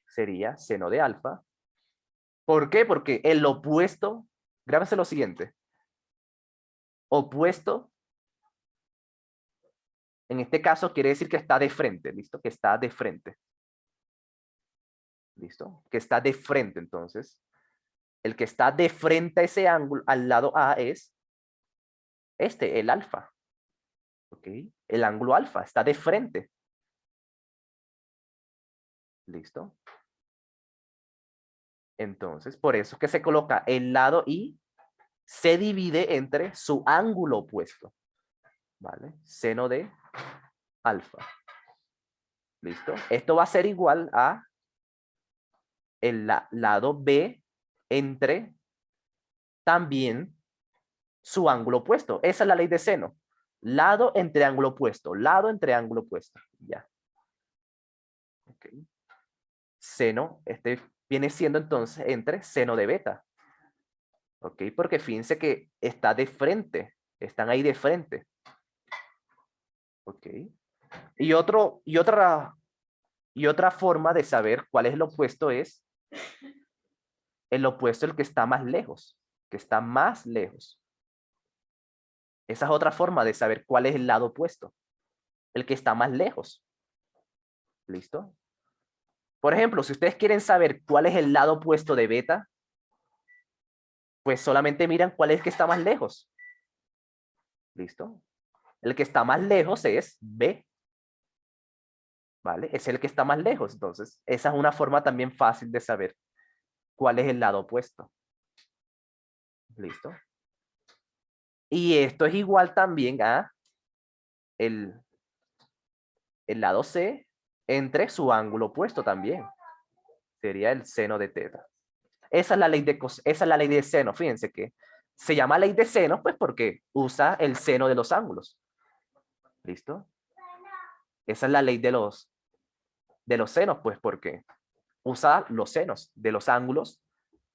sería seno de alfa. ¿Por qué? Porque el opuesto, grábese lo siguiente. Opuesto, en este caso quiere decir que está de frente, ¿listo? Que está de frente. ¿Listo? Que está de frente, entonces. El que está de frente a ese ángulo, al lado A, es el alfa. ¿Ok? El ángulo alfa está de frente. ¿Listo? Entonces, por eso es que se coloca el lado y se divide entre su ángulo opuesto. ¿Vale? Seno de alfa. ¿Listo? Esto va a ser igual a el lado B entre también su ángulo opuesto. Esa es la ley de seno. Lado entre ángulo opuesto. Lado entre ángulo opuesto. Ya. Ok. Seno, este viene siendo entonces entre seno de beta. ¿Ok? Porque fíjense que está de frente. Están ahí de frente. ¿Ok? Y otra forma de saber cuál es el opuesto es el opuesto, el que está más lejos. Que está más lejos. Esa es otra forma de saber cuál es el lado opuesto. El que está más lejos. ¿Listo? Por ejemplo, si ustedes quieren saber cuál es el lado opuesto de beta, pues solamente miran cuál es el que está más lejos. ¿Listo? El que está más lejos es B. ¿Vale? Es el que está más lejos. Entonces, esa es una forma también fácil de saber cuál es el lado opuesto. ¿Listo? Y esto es igual también a el lado C entre su ángulo opuesto también. Sería el seno de teta. Esa es la ley de seno. Fíjense que se llama ley de seno pues porque usa el seno de los ángulos. ¿Listo? Esa es la ley de los senos pues porque usa los senos de los ángulos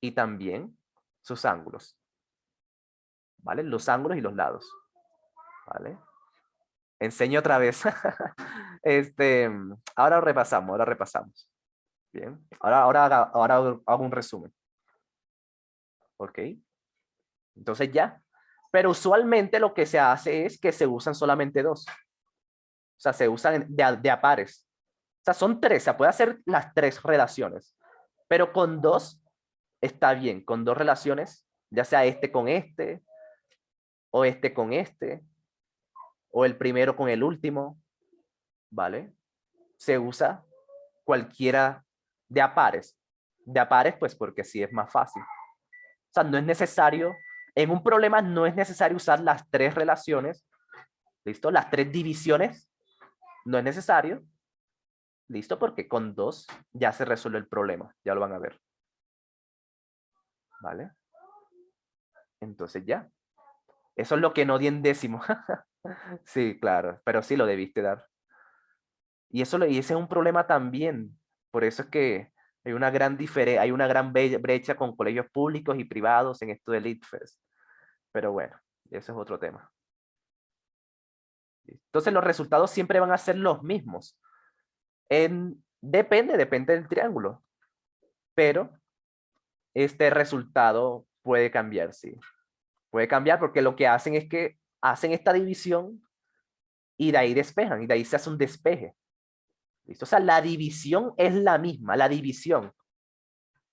y también sus ángulos. ¿Vale? Los ángulos y los lados. ¿Vale? Enseño otra vez. Ahora repasamos. Bien. Ahora hago un resumen. ¿Ok? Entonces ya. Pero usualmente lo que se hace es que se usan solamente dos. O sea, se usan de a pares. O sea, son tres. Se puede hacer las tres relaciones. Pero con dos está bien. Con dos relaciones, ya sea este con este, o este con este, o el primero con el último. ¿Vale? Se usa cualquiera de a pares. De a pares, pues porque sí es más fácil. O sea, no es necesario, en un problema no es necesario usar las tres relaciones, ¿listo? Las tres divisiones, no es necesario, ¿listo? Porque con dos ya se resuelve el problema, ya lo van a ver. ¿Vale? Entonces ya. Eso es lo que no di en décimo. Sí, claro, pero sí lo debiste dar. Y ese es un problema también. Por eso es que hay una gran hay una gran brecha con colegios públicos y privados en esto del ITFES. Pero bueno, eso es otro tema. Entonces los resultados siempre van a ser los mismos. Depende del triángulo. Pero este resultado puede cambiar, sí. Puede cambiar porque lo que hacen es que hacen esta división y de ahí despejan, y de ahí se hace un despeje. ¿Listo? O sea, la división es la misma, la división.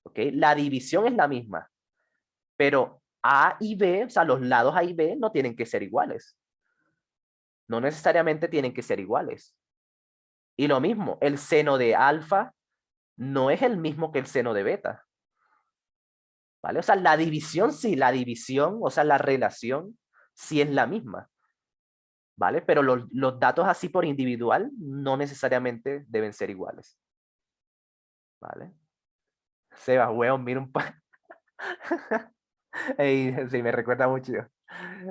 ¿Ok? La división es la misma. Pero A y B, o sea, los lados A y B no tienen que ser iguales. No necesariamente tienen que ser iguales. Y lo mismo, el seno de alfa no es el mismo que el seno de beta. ¿Vale? O sea, la división sí, la división, o sea, la relación sí es la misma. ¿Vale? Pero los datos así por individual no necesariamente deben ser iguales. ¿Vale? Sebas, weón, mira un pa. Ey, sí, me recuerda mucho.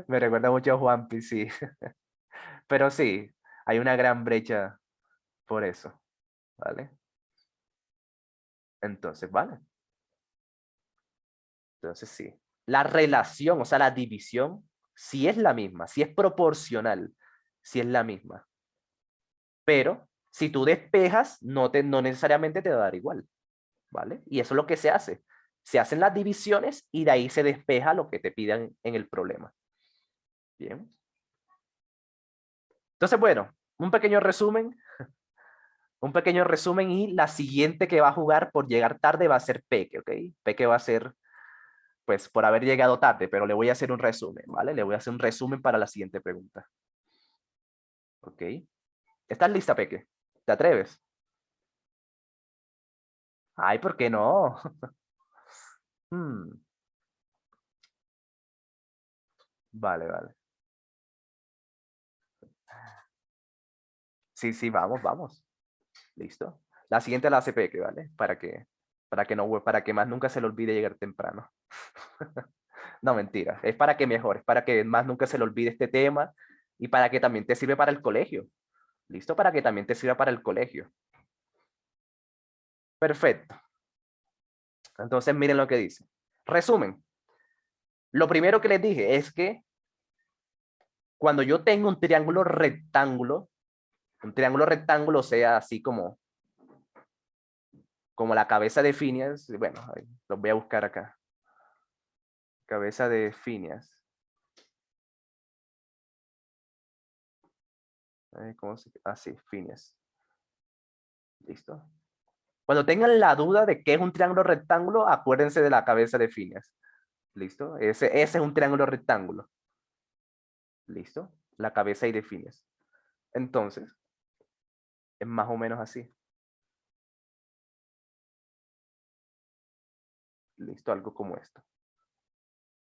Me recuerda mucho a Juanpi, sí. Pero sí, hay una gran brecha por eso. ¿Vale? Entonces, ¿vale? Entonces sí. La relación, o sea, la división, sí es la misma, sí es proporcional, sí es la misma. Pero si tú despejas, no necesariamente te va a dar igual. ¿Vale? Y eso es lo que se hace. Se hacen las divisiones y de ahí se despeja lo que te pidan en el problema. Bien. Entonces, bueno, un pequeño resumen. Un pequeño resumen y la siguiente que va a jugar por llegar tarde va a ser Peque, ¿ok? Peque va a ser, pues, por haber llegado tarde, pero le voy a hacer un resumen, ¿vale? Le voy a hacer un resumen para la siguiente pregunta. ¿Ok? ¿Estás lista, Peque? ¿Te atreves? Ay, ¿por qué no? Vale, vale. Sí, sí, vamos, vamos. ¿Listo? La siguiente la hace Peque, ¿vale? Para que más nunca se le olvide llegar temprano. No, mentira. Es para que mejores, para que más nunca se le olvide este tema y para que también te sirve para el colegio. ¿Listo? Para que también te sirva para el colegio. Perfecto. Entonces miren lo que dice. Resumen. Lo primero que les dije es que cuando yo tengo un triángulo rectángulo sea así como la cabeza de Phineas. Bueno, los voy a buscar acá. Cabeza de Phineas. ¿Cómo se? Ah, sí, Phineas. ¿Listo? Cuando tengan la duda de qué es un triángulo rectángulo, acuérdense de la cabeza de Phineas. ¿Listo? Ese es un triángulo rectángulo. ¿Listo? La cabeza y de Phineas. Entonces, es más o menos así. ¿Listo? Algo como esto.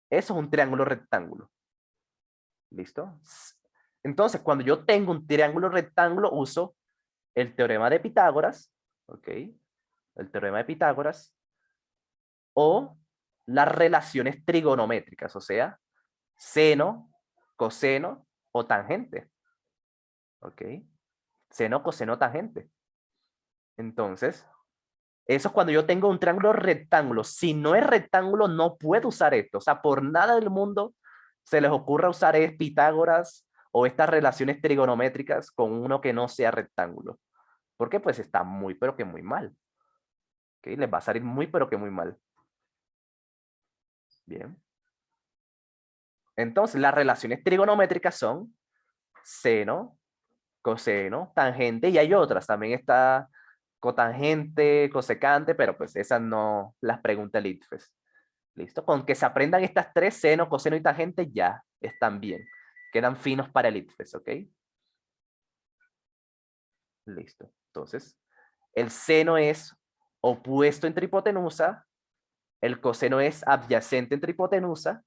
Eso es un triángulo rectángulo. ¿Listo? Entonces, cuando yo tengo un triángulo rectángulo, uso el teorema de Pitágoras. ¿Ok? El teorema de Pitágoras. O las relaciones trigonométricas, o sea, seno, coseno o tangente. ¿Ok? Seno, coseno, tangente. Entonces, eso es cuando yo tengo un triángulo rectángulo. Si no es rectángulo, no puedo usar esto. O sea, por nada del mundo se les ocurra usar Pitágoras o estas relaciones trigonométricas con uno que no sea rectángulo. Porque pues está muy, pero que muy mal. ¿Ok? Les va a salir muy, pero que muy mal. Bien. Entonces, las relaciones trigonométricas son seno, coseno, tangente, y hay otras. También está cotangente, cosecante, pero pues esas no las pregunta el ITFES. ¿Listo? Con que se aprendan estas tres, seno, coseno y tangente, ya están bien. Quedan finos para el ITFES, ¿ok? Listo. Entonces, el seno es opuesto entre hipotenusa, el coseno es adyacente entre hipotenusa,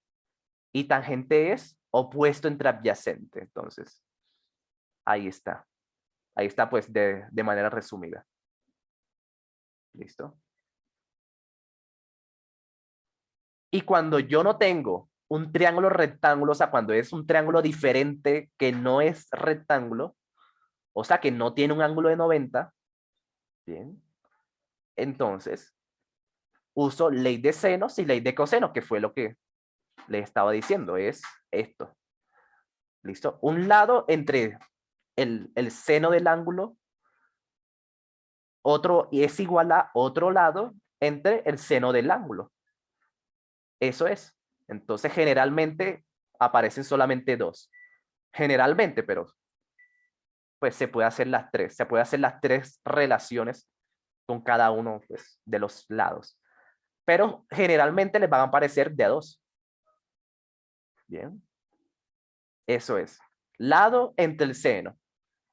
y tangente es opuesto entre adyacente. Entonces, ahí está. Ahí está, pues, de manera resumida. ¿Listo? Y cuando yo no tengo un triángulo rectángulo, o sea, cuando es un triángulo diferente que no es rectángulo, o sea, que no tiene un ángulo de 90, bien, entonces uso ley de senos y ley de cosenos, que fue lo que le estaba diciendo, es esto. ¿Listo? Un lado entre el seno del ángulo, otro y es igual a otro lado entre el seno del ángulo. Eso es. Entonces, generalmente aparecen solamente dos. Generalmente, pero pues se puede hacer las tres. Se puede hacer las tres relaciones con cada uno pues, de los lados. Pero generalmente les van a aparecer de a dos. Bien. Eso es. Lado entre el seno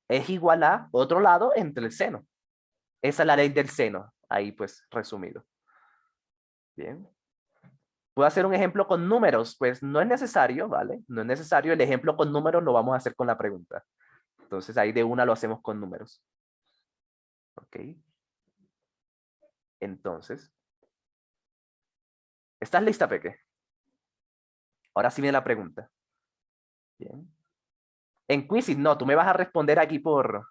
es igual a otro lado entre el seno. Esa es la ley del seno. Ahí pues resumido. Bien. ¿Puedo hacer un ejemplo con números? Pues no es necesario, ¿vale? No es necesario. El ejemplo con números lo vamos a hacer con la pregunta. Entonces ahí de una lo hacemos con números. ¿Ok? Entonces. ¿Estás lista, Peque? Ahora sí viene la pregunta. Bien. En Quizzes, no, tú me vas a responder aquí por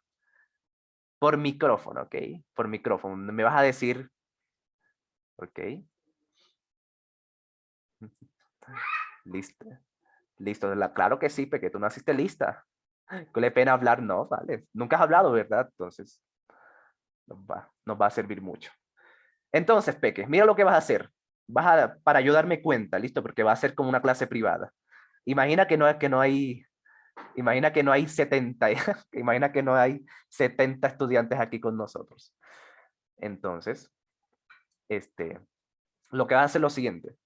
micrófono, ¿ok? Por micrófono. Me vas a decir, ¿ok? Listo. Listo. Claro que sí, Peque, tú naciste lista. ¿Qué le pena hablar? No, vale. Nunca has hablado, ¿verdad? Entonces, nos va a servir mucho. Entonces, Peque, mira lo que vas a hacer. Para yo darme cuenta, ¿listo? Porque va a ser como una clase privada. Imagina que no hay Imagina que no hay 70, imagina que no hay 70 estudiantes aquí con nosotros. Entonces, lo que vas a hacer es lo siguiente.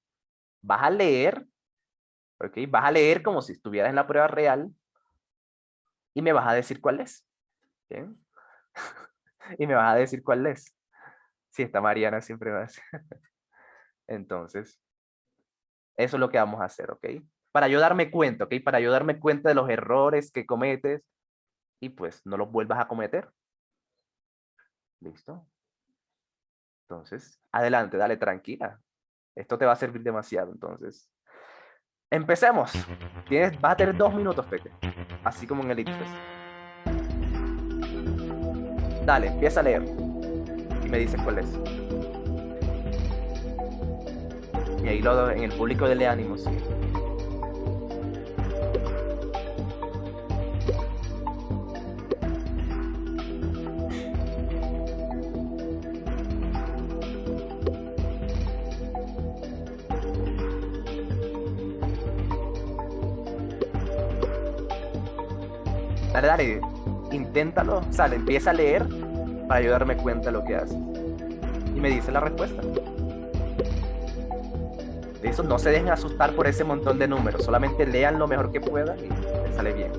Vas a leer, ¿ok? Vas a leer como si estuvieras en la prueba real y me vas a decir cuál es. ¿Bien? Y me vas a decir cuál es. Si está Mariana siempre va a decir. Entonces, eso es lo que vamos a hacer, ¿ok? Para yo darme cuenta, ¿ok? Para yo darme cuenta de los errores que cometes y pues no los vuelvas a cometer. ¿Listo? Entonces, adelante, dale, tranquila. Esto te va a servir demasiado, entonces. Empecemos. Vas a tener 2 minutos, Peque. Así como en el ITFES. Dale, empieza a leer. Y me dices cuál es. Y ahí en el público dele ánimo, sí. Dale, dale. Inténtalo. Sale, empieza a leer para yo darme cuenta de lo que haces. Y me dice la respuesta. De eso no se dejen asustar por ese montón de números. Solamente lean lo mejor que puedan y les sale bien.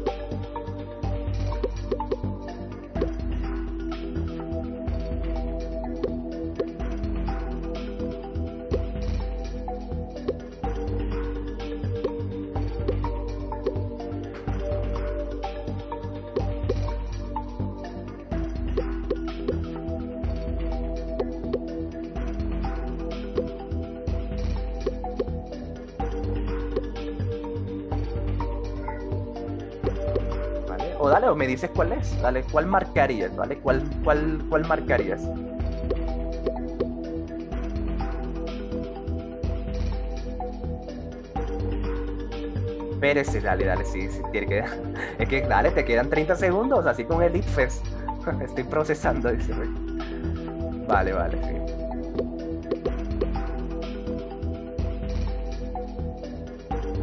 ¿Vale? O dale, o me dices cuál es. Dale, ¿cuál marcarías? ¿Vale? ¿Cuál marcarías? Espérese, dale, sí, tiene que... Es que, dale, te quedan 30 segundos, así con el ITFES. Estoy procesando, dice. Vale, sí.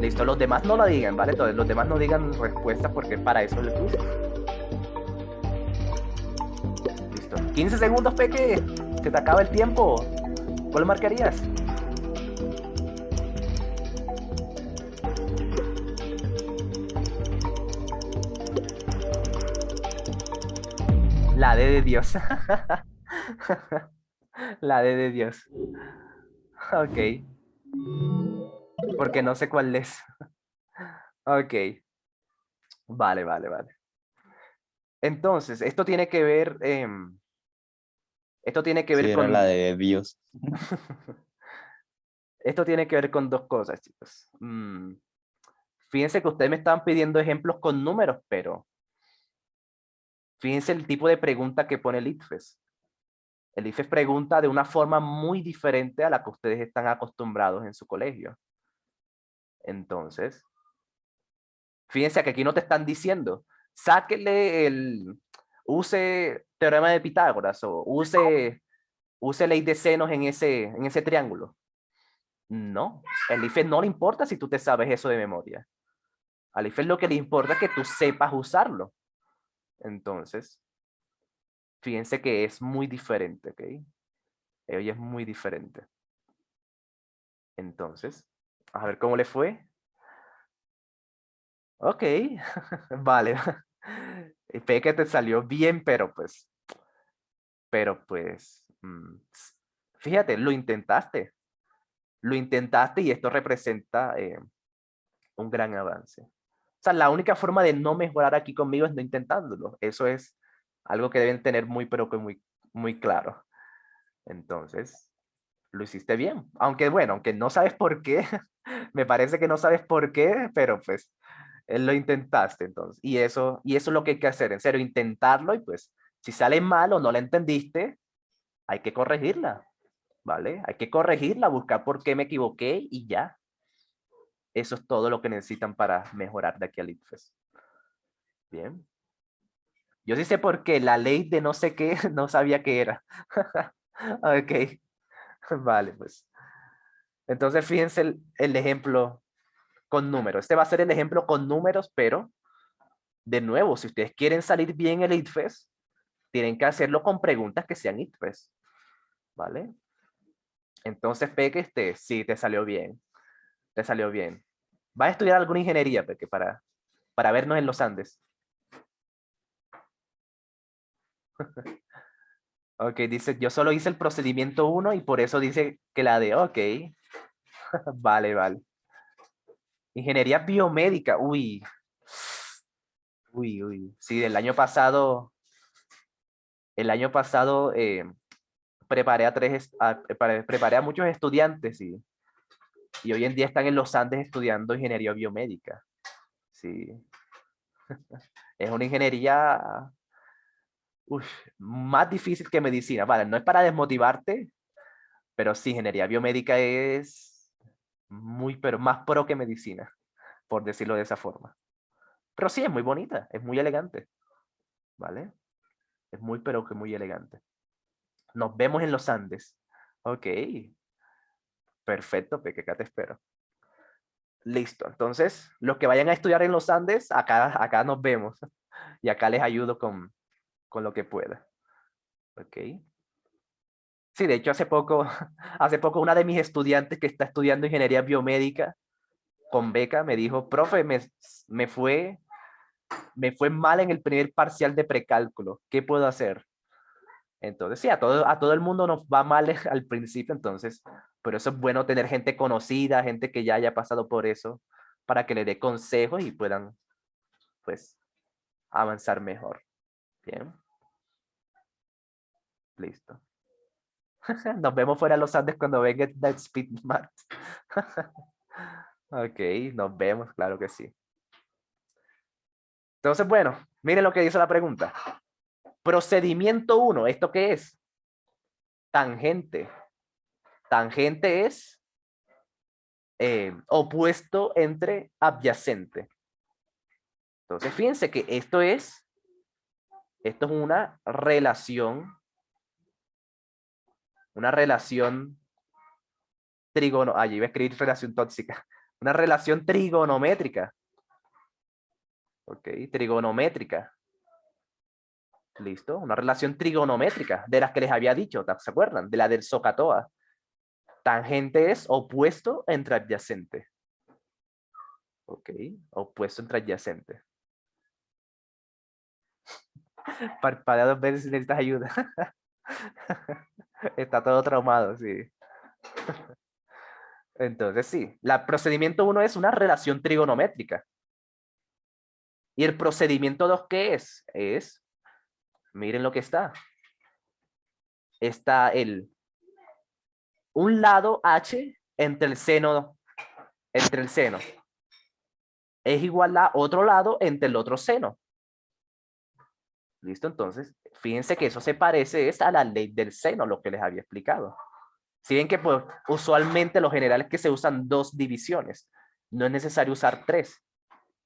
Listo, los demás no la digan, ¿vale? Entonces, los demás no digan respuestas porque para eso le puse. Listo. 15 segundos, Peque. Se te acaba el tiempo. ¿Cuál marcarías? La D de Dios. La D de Dios. Ok. Porque no sé cuál es. Ok. Vale. Entonces, esto tiene que ver... esto tiene que Sí, ver era con... la de BIOS. esto tiene que ver con dos cosas, chicos. Fíjense que ustedes me estaban pidiendo ejemplos con números, pero fíjense el tipo de pregunta que pone el ICFES. El ICFES pregunta de una forma muy diferente a la que ustedes están acostumbrados en su colegio. Entonces, fíjense que aquí no te están diciendo, use teorema de Pitágoras o use ley de senos en ese triángulo. No, el IFES no le importa si tú te sabes eso de memoria. Al IFES lo que le importa es que tú sepas usarlo. Entonces, fíjense que es muy diferente, ¿ok? Hoy es muy diferente. Entonces, a ver cómo le fue. Ok, vale. Ve que te salió bien, pero pues, fíjate, lo intentaste. Lo intentaste y esto representa un gran avance. O sea, la única forma de no mejorar aquí conmigo es no intentándolo. Eso es algo que deben tener pero que muy claro. Entonces, lo hiciste bien. Aunque bueno, aunque no sabes por qué, me parece que no sabes por qué, pero pues lo intentaste entonces. Y eso es lo que hay que hacer, en serio, intentarlo y pues si sale mal o no la entendiste, hay que corregirla, ¿vale? Hay que corregirla, buscar por qué me equivoqué y ya. Eso es todo lo que necesitan para mejorar de aquí al ICFES. Bien. Yo sí sé por qué la ley de no sé qué no sabía qué era. Ok. Vale, pues. Entonces fíjense el ejemplo con números. Este va a ser el ejemplo con números, pero de nuevo, si ustedes quieren salir bien el ICFES, tienen que hacerlo con preguntas que sean ICFES. ¿Vale? Entonces, Peque, sí, te salió bien. Te salió bien. ¿Vas a estudiar alguna ingeniería, Peque, para vernos en los Andes? Ok, dice, yo solo hice el procedimiento 1 y por eso dice que la de, ok. Vale, vale. Ingeniería biomédica, uy. Uy, uy. Sí, el año pasado preparé preparé a muchos estudiantes y hoy en día están en los Andes estudiando ingeniería biomédica. Sí. Es una ingeniería más difícil que medicina. Vale, no es para desmotivarte, pero sí, ingeniería biomédica es pero más pro que medicina, por decirlo de esa forma. Pero sí, es muy bonita, es muy elegante, ¿vale? Es pero que muy elegante. Nos vemos en los Andes. Ok, perfecto, Peque, acá te espero. Listo, entonces, los que vayan a estudiar en los Andes, acá nos vemos. Y acá les ayudo con lo que pueda. Ok. Sí, de hecho, hace poco una de mis estudiantes que está estudiando ingeniería biomédica con beca me dijo, profe, me fue mal en el primer parcial de precálculo. ¿Qué puedo hacer? Entonces, sí, a todo el mundo nos va mal al principio, entonces, pero eso es bueno tener gente conocida, gente que ya haya pasado por eso, para que le dé consejos y puedan, pues, avanzar mejor. Bien. Listo. Nos vemos fuera de los Andes cuando venga That Speed Math. Ok, nos vemos, claro que sí. Entonces, bueno, miren lo que dice la pregunta. Procedimiento 1, ¿esto qué es? Tangente. Tangente es opuesto entre adyacente. Entonces, fíjense que esto es una relación allí iba a escribir relación tóxica, una relación trigonométrica. Ok, trigonométrica. Listo, una relación trigonométrica de las que les había dicho, ¿se acuerdan? De la del SOHCAHTOA. Tangente es opuesto entre adyacente. Ok, opuesto entre adyacente. Parpadea 2 veces si necesitas ayuda. Está todo traumado, sí. Entonces, sí, el procedimiento 1 es una relación trigonométrica. ¿Y el procedimiento 2 qué es? Miren lo que está. Está un lado H entre el seno, es igual a otro lado entre el otro seno. ¿Listo? Entonces, fíjense que eso se parece es a la ley del seno, lo que les había explicado. Si ven que pues, usualmente lo general es que se usan 2 divisiones. No es necesario usar 3,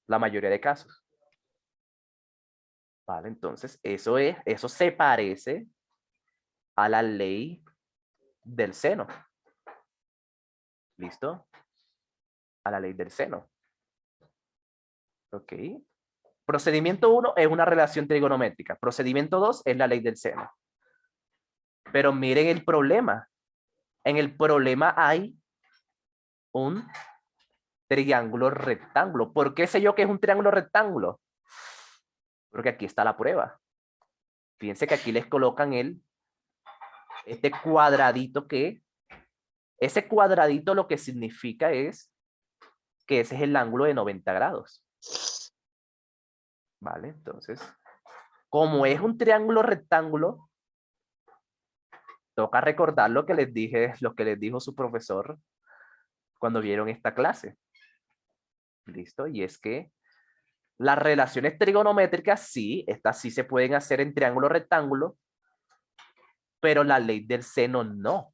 la mayoría de casos. Vale, entonces eso se parece a la ley del seno. ¿Listo? A la ley del seno. Ok. Procedimiento 1 es una relación trigonométrica. Procedimiento 2 es la ley del seno. Pero miren el problema. En el problema hay un triángulo rectángulo. ¿Por qué sé yo que es un triángulo rectángulo? Porque aquí está la prueba. Fíjense que aquí les colocan este cuadradito que, ese cuadradito lo que significa es que ese es el ángulo de 90 grados. ¿Vale? Entonces, como es un triángulo rectángulo, toca recordar lo que les dije, lo que les dijo su profesor cuando vieron esta clase. ¿Listo? Y es que las relaciones trigonométricas, sí, estas sí se pueden hacer en triángulo rectángulo, pero la ley del seno no.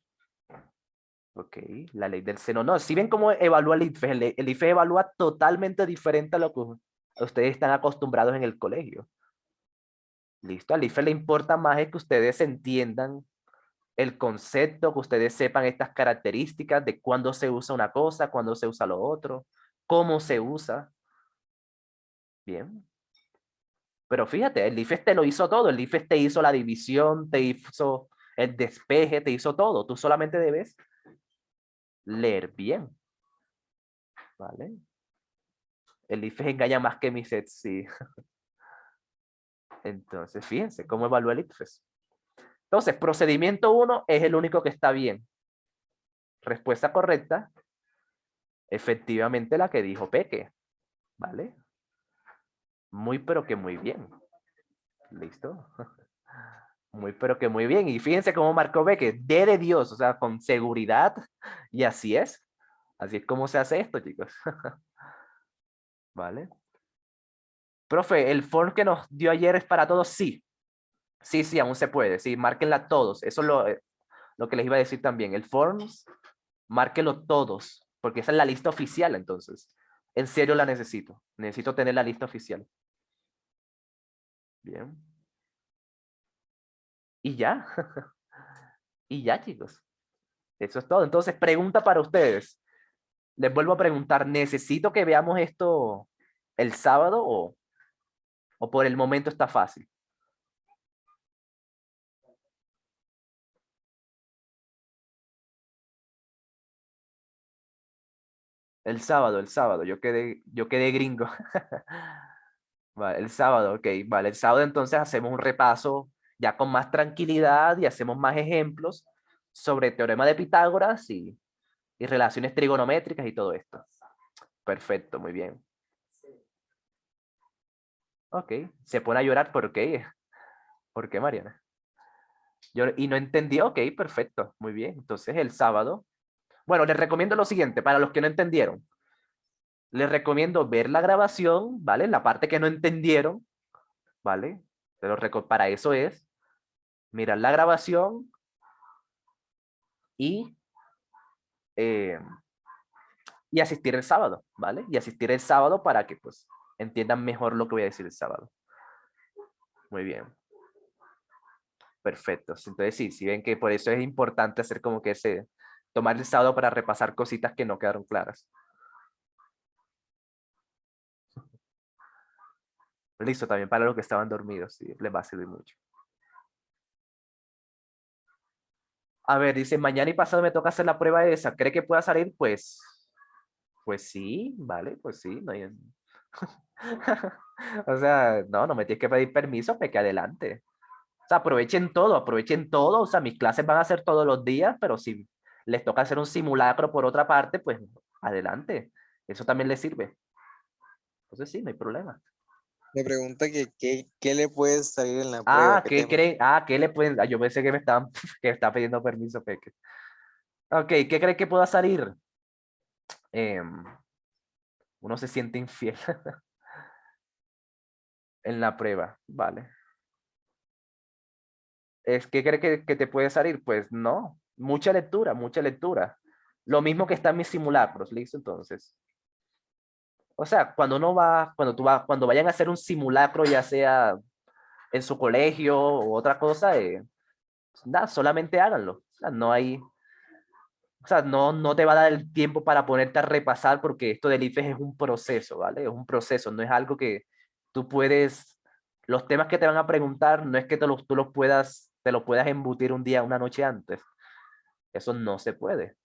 Ok, la ley del seno no. Si ven cómo evalúa el IFES, el IFES evalúa totalmente diferente a lo que ustedes están acostumbrados en el colegio. Listo, al IFES le importa más es que ustedes entiendan el concepto, que ustedes sepan estas características de cuándo se usa una cosa, cuándo se usa lo otro, cómo se usa. Bien. Pero fíjate, el IFES te lo hizo todo. El IFES te hizo la división, te hizo el despeje, te hizo todo. Tú solamente debes leer bien. ¿Vale? El IFES engaña más que mi set, sí. Entonces, fíjense cómo evalúa el IFES. Entonces, procedimiento 1 es el único que está bien. Respuesta correcta, efectivamente la que dijo Peque. ¿Vale? Muy pero que muy bien. ¿Listo? Muy pero que muy bien. Y fíjense cómo marcó Peque. D de Dios, o sea, con seguridad. Y así es. Así es como se hace esto, chicos. ¿Vale? Profe, ¿el form que nos dio ayer es para todos? Sí. Sí, sí, aún se puede. Sí, márquenla todos. Eso es lo que les iba a decir también. El forms, márquenlo todos. Porque esa es la lista oficial, entonces. En serio la necesito. Necesito tener la lista oficial. Bien. Y ya. Y ya, chicos. Eso es todo. Entonces, pregunta para ustedes. Les vuelvo a preguntar, ¿necesito que veamos esto el sábado o por el momento está fácil? El sábado. Yo quedé gringo. Vale, el sábado, ok. Vale, el sábado entonces hacemos un repaso ya con más tranquilidad y hacemos más ejemplos sobre teorema de Pitágoras y relaciones trigonométricas y todo esto. Perfecto, muy bien. Ok, se pone a llorar, ¿por qué? ¿Por qué, Mariana? Y no entendí, ok, perfecto, muy bien. Entonces el sábado, bueno, les recomiendo lo siguiente, para los que no entendieron. Les recomiendo ver la grabación, ¿vale? La parte que no entendieron, ¿vale? Pero para eso es mirar la grabación y, eh, y asistir el sábado, ¿vale? Y asistir el sábado para que pues entiendan mejor lo que voy a decir el sábado. Muy bien. Perfecto. Entonces sí, si ven que por eso es importante hacer como que tomar el sábado para repasar cositas que no quedaron claras. Listo, también para los que estaban dormidos, sí, les va a servir mucho. A ver, dice, mañana y pasado me toca hacer la prueba esa. ¿Cree que pueda salir? Pues sí, vale, pues sí. No hay... O sea, no me tienes que pedir permiso, que adelante. O sea, aprovechen todo. O sea, mis clases van a ser todos los días, pero si les toca hacer un simulacro por otra parte, pues adelante. Eso también les sirve. Entonces sí, no hay problema. Me pregunta qué le puede salir en la prueba, qué ¿qué tema. creen? ¿Qué le pueden? Yo pensé que me estaban que está pidiendo permiso, Peque. Ok, ¿qué cree que pueda salir? uno se siente infiel en la prueba, ¿vale? ¿Qué crees que te puede salir? Pues no, mucha lectura, mucha lectura. Lo mismo que está en mis simulacros, ¿listo? Entonces, o sea, cuando vayan a hacer un simulacro, ya sea en su colegio o otra cosa, nada, solamente háganlo. O sea, no te va a dar el tiempo para ponerte a repasar porque esto del IFES es un proceso, ¿vale? Es un proceso, no es algo que tú puedes, los temas que te van a preguntar, no es que te los puedas embutir un día, una noche antes. Eso no se puede.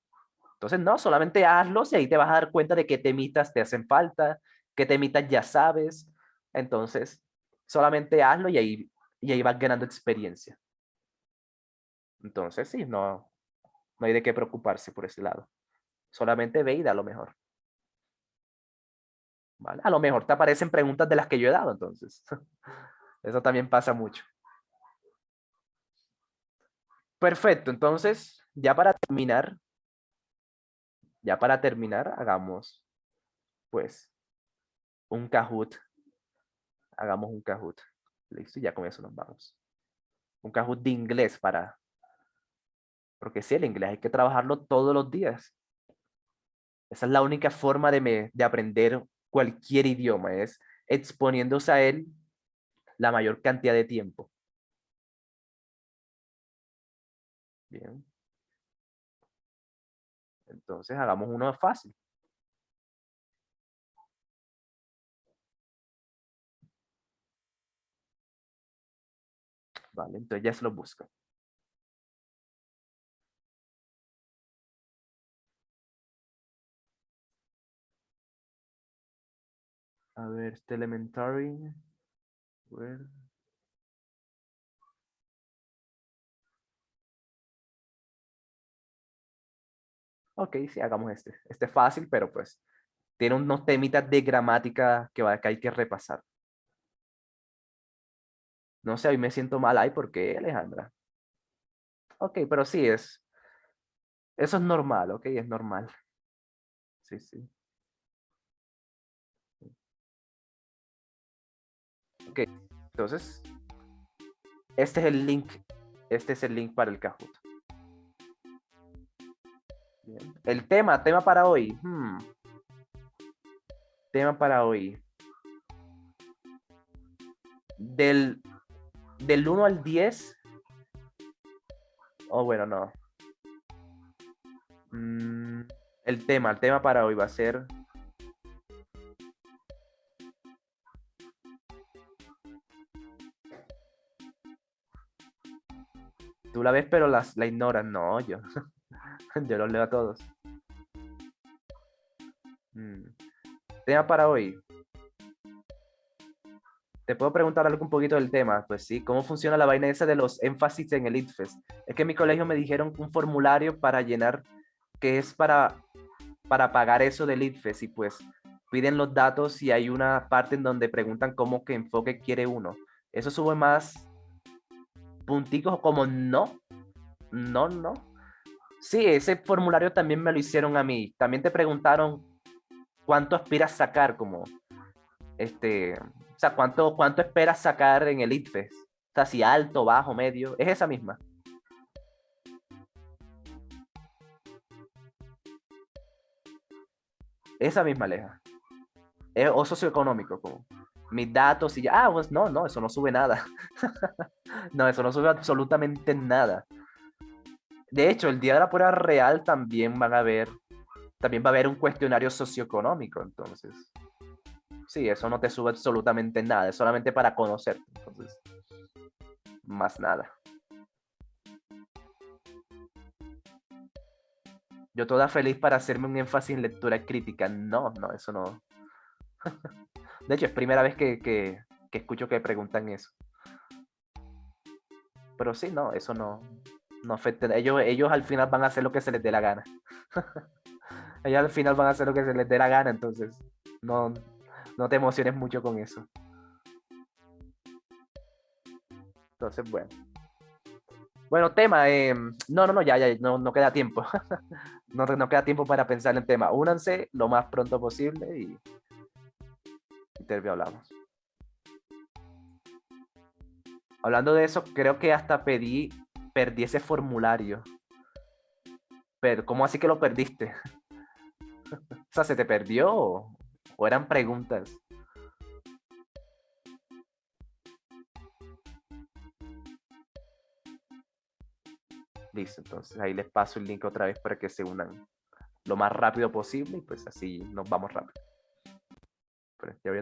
Entonces, no, solamente hazlos y ahí te vas a dar cuenta de qué temitas te hacen falta, qué temitas ya sabes. Entonces, solamente hazlo y ahí vas ganando experiencia. Entonces, sí, no hay de qué preocuparse por ese lado. Solamente ve y da lo mejor. ¿Vale? A lo mejor te aparecen preguntas de las que yo he dado, entonces. Eso también pasa mucho. Perfecto, entonces, ya para terminar, hagamos, pues, un Kahoot. Hagamos un Kahoot. Listo, y ya con eso nos vamos. Un Kahoot de inglés porque sí, el inglés hay que trabajarlo todos los días. Esa es la única forma de aprender cualquier idioma, es exponiéndose a él la mayor cantidad de tiempo. Bien. Entonces hagamos uno fácil. Vale, entonces ya se lo busco. A ver, este elementary. Where- Ok, sí, hagamos este. Este es fácil, pero pues tiene unos temitas de gramática que hay que repasar. No sé, hoy me siento mal ahí, ¿por qué, Alejandra? Ok, pero sí eso es normal, ok, es normal. Sí, sí. Ok, entonces, este es el link. Este es el link para el Kahoot. Bien. El tema para hoy. Tema para hoy. Del 1 al 10. Oh, bueno, no. El tema para hoy va a ser. Tú la ves, pero la ignoras. No, yo los leo a todos. Tema para hoy. ¿Te puedo preguntar algo un poquito del tema? Pues sí, ¿cómo funciona la vaina esa de los énfasis en el ITFES? Es que en mi colegio me dijeron un formulario para llenar que es para pagar eso del ITFES y pues piden los datos y hay una parte en donde preguntan cómo que enfoque quiere uno. Eso sube más punticos como no. Sí, ese formulario también me lo hicieron a mí. También te preguntaron cuánto aspiras sacar, como, o sea, cuánto esperas sacar en el ITFES. O sea, si alto, bajo, medio, es esa misma. Esa misma, Aleja. O socioeconómico, como mis datos y ya, pues no, eso no sube nada. No, eso no sube absolutamente nada. De hecho, el día de la prueba real también va a haber un cuestionario socioeconómico, entonces. Sí, eso no te sube absolutamente nada, es solamente para conocerte, entonces. Más nada. Yo toda feliz para hacerme un énfasis en lectura crítica. No, eso no. De hecho, es primera vez que escucho que preguntan eso. Pero sí, no, eso no afecta. Ellos al final van a hacer lo que se les dé la gana. Ellos al final van a hacer lo que se les dé la gana, entonces no te emociones mucho con eso. Entonces, bueno. Bueno, tema, ya, no queda tiempo. no queda tiempo para pensar en tema. Únanse lo más pronto posible y hablamos. Hablando de eso, creo que hasta perdí ese formulario. Pero, ¿cómo así que lo perdiste? O sea, ¿se te perdió o eran preguntas? Listo, entonces ahí les paso el link otra vez para que se unan lo más rápido posible y pues así nos vamos rápido. Pero ya voy a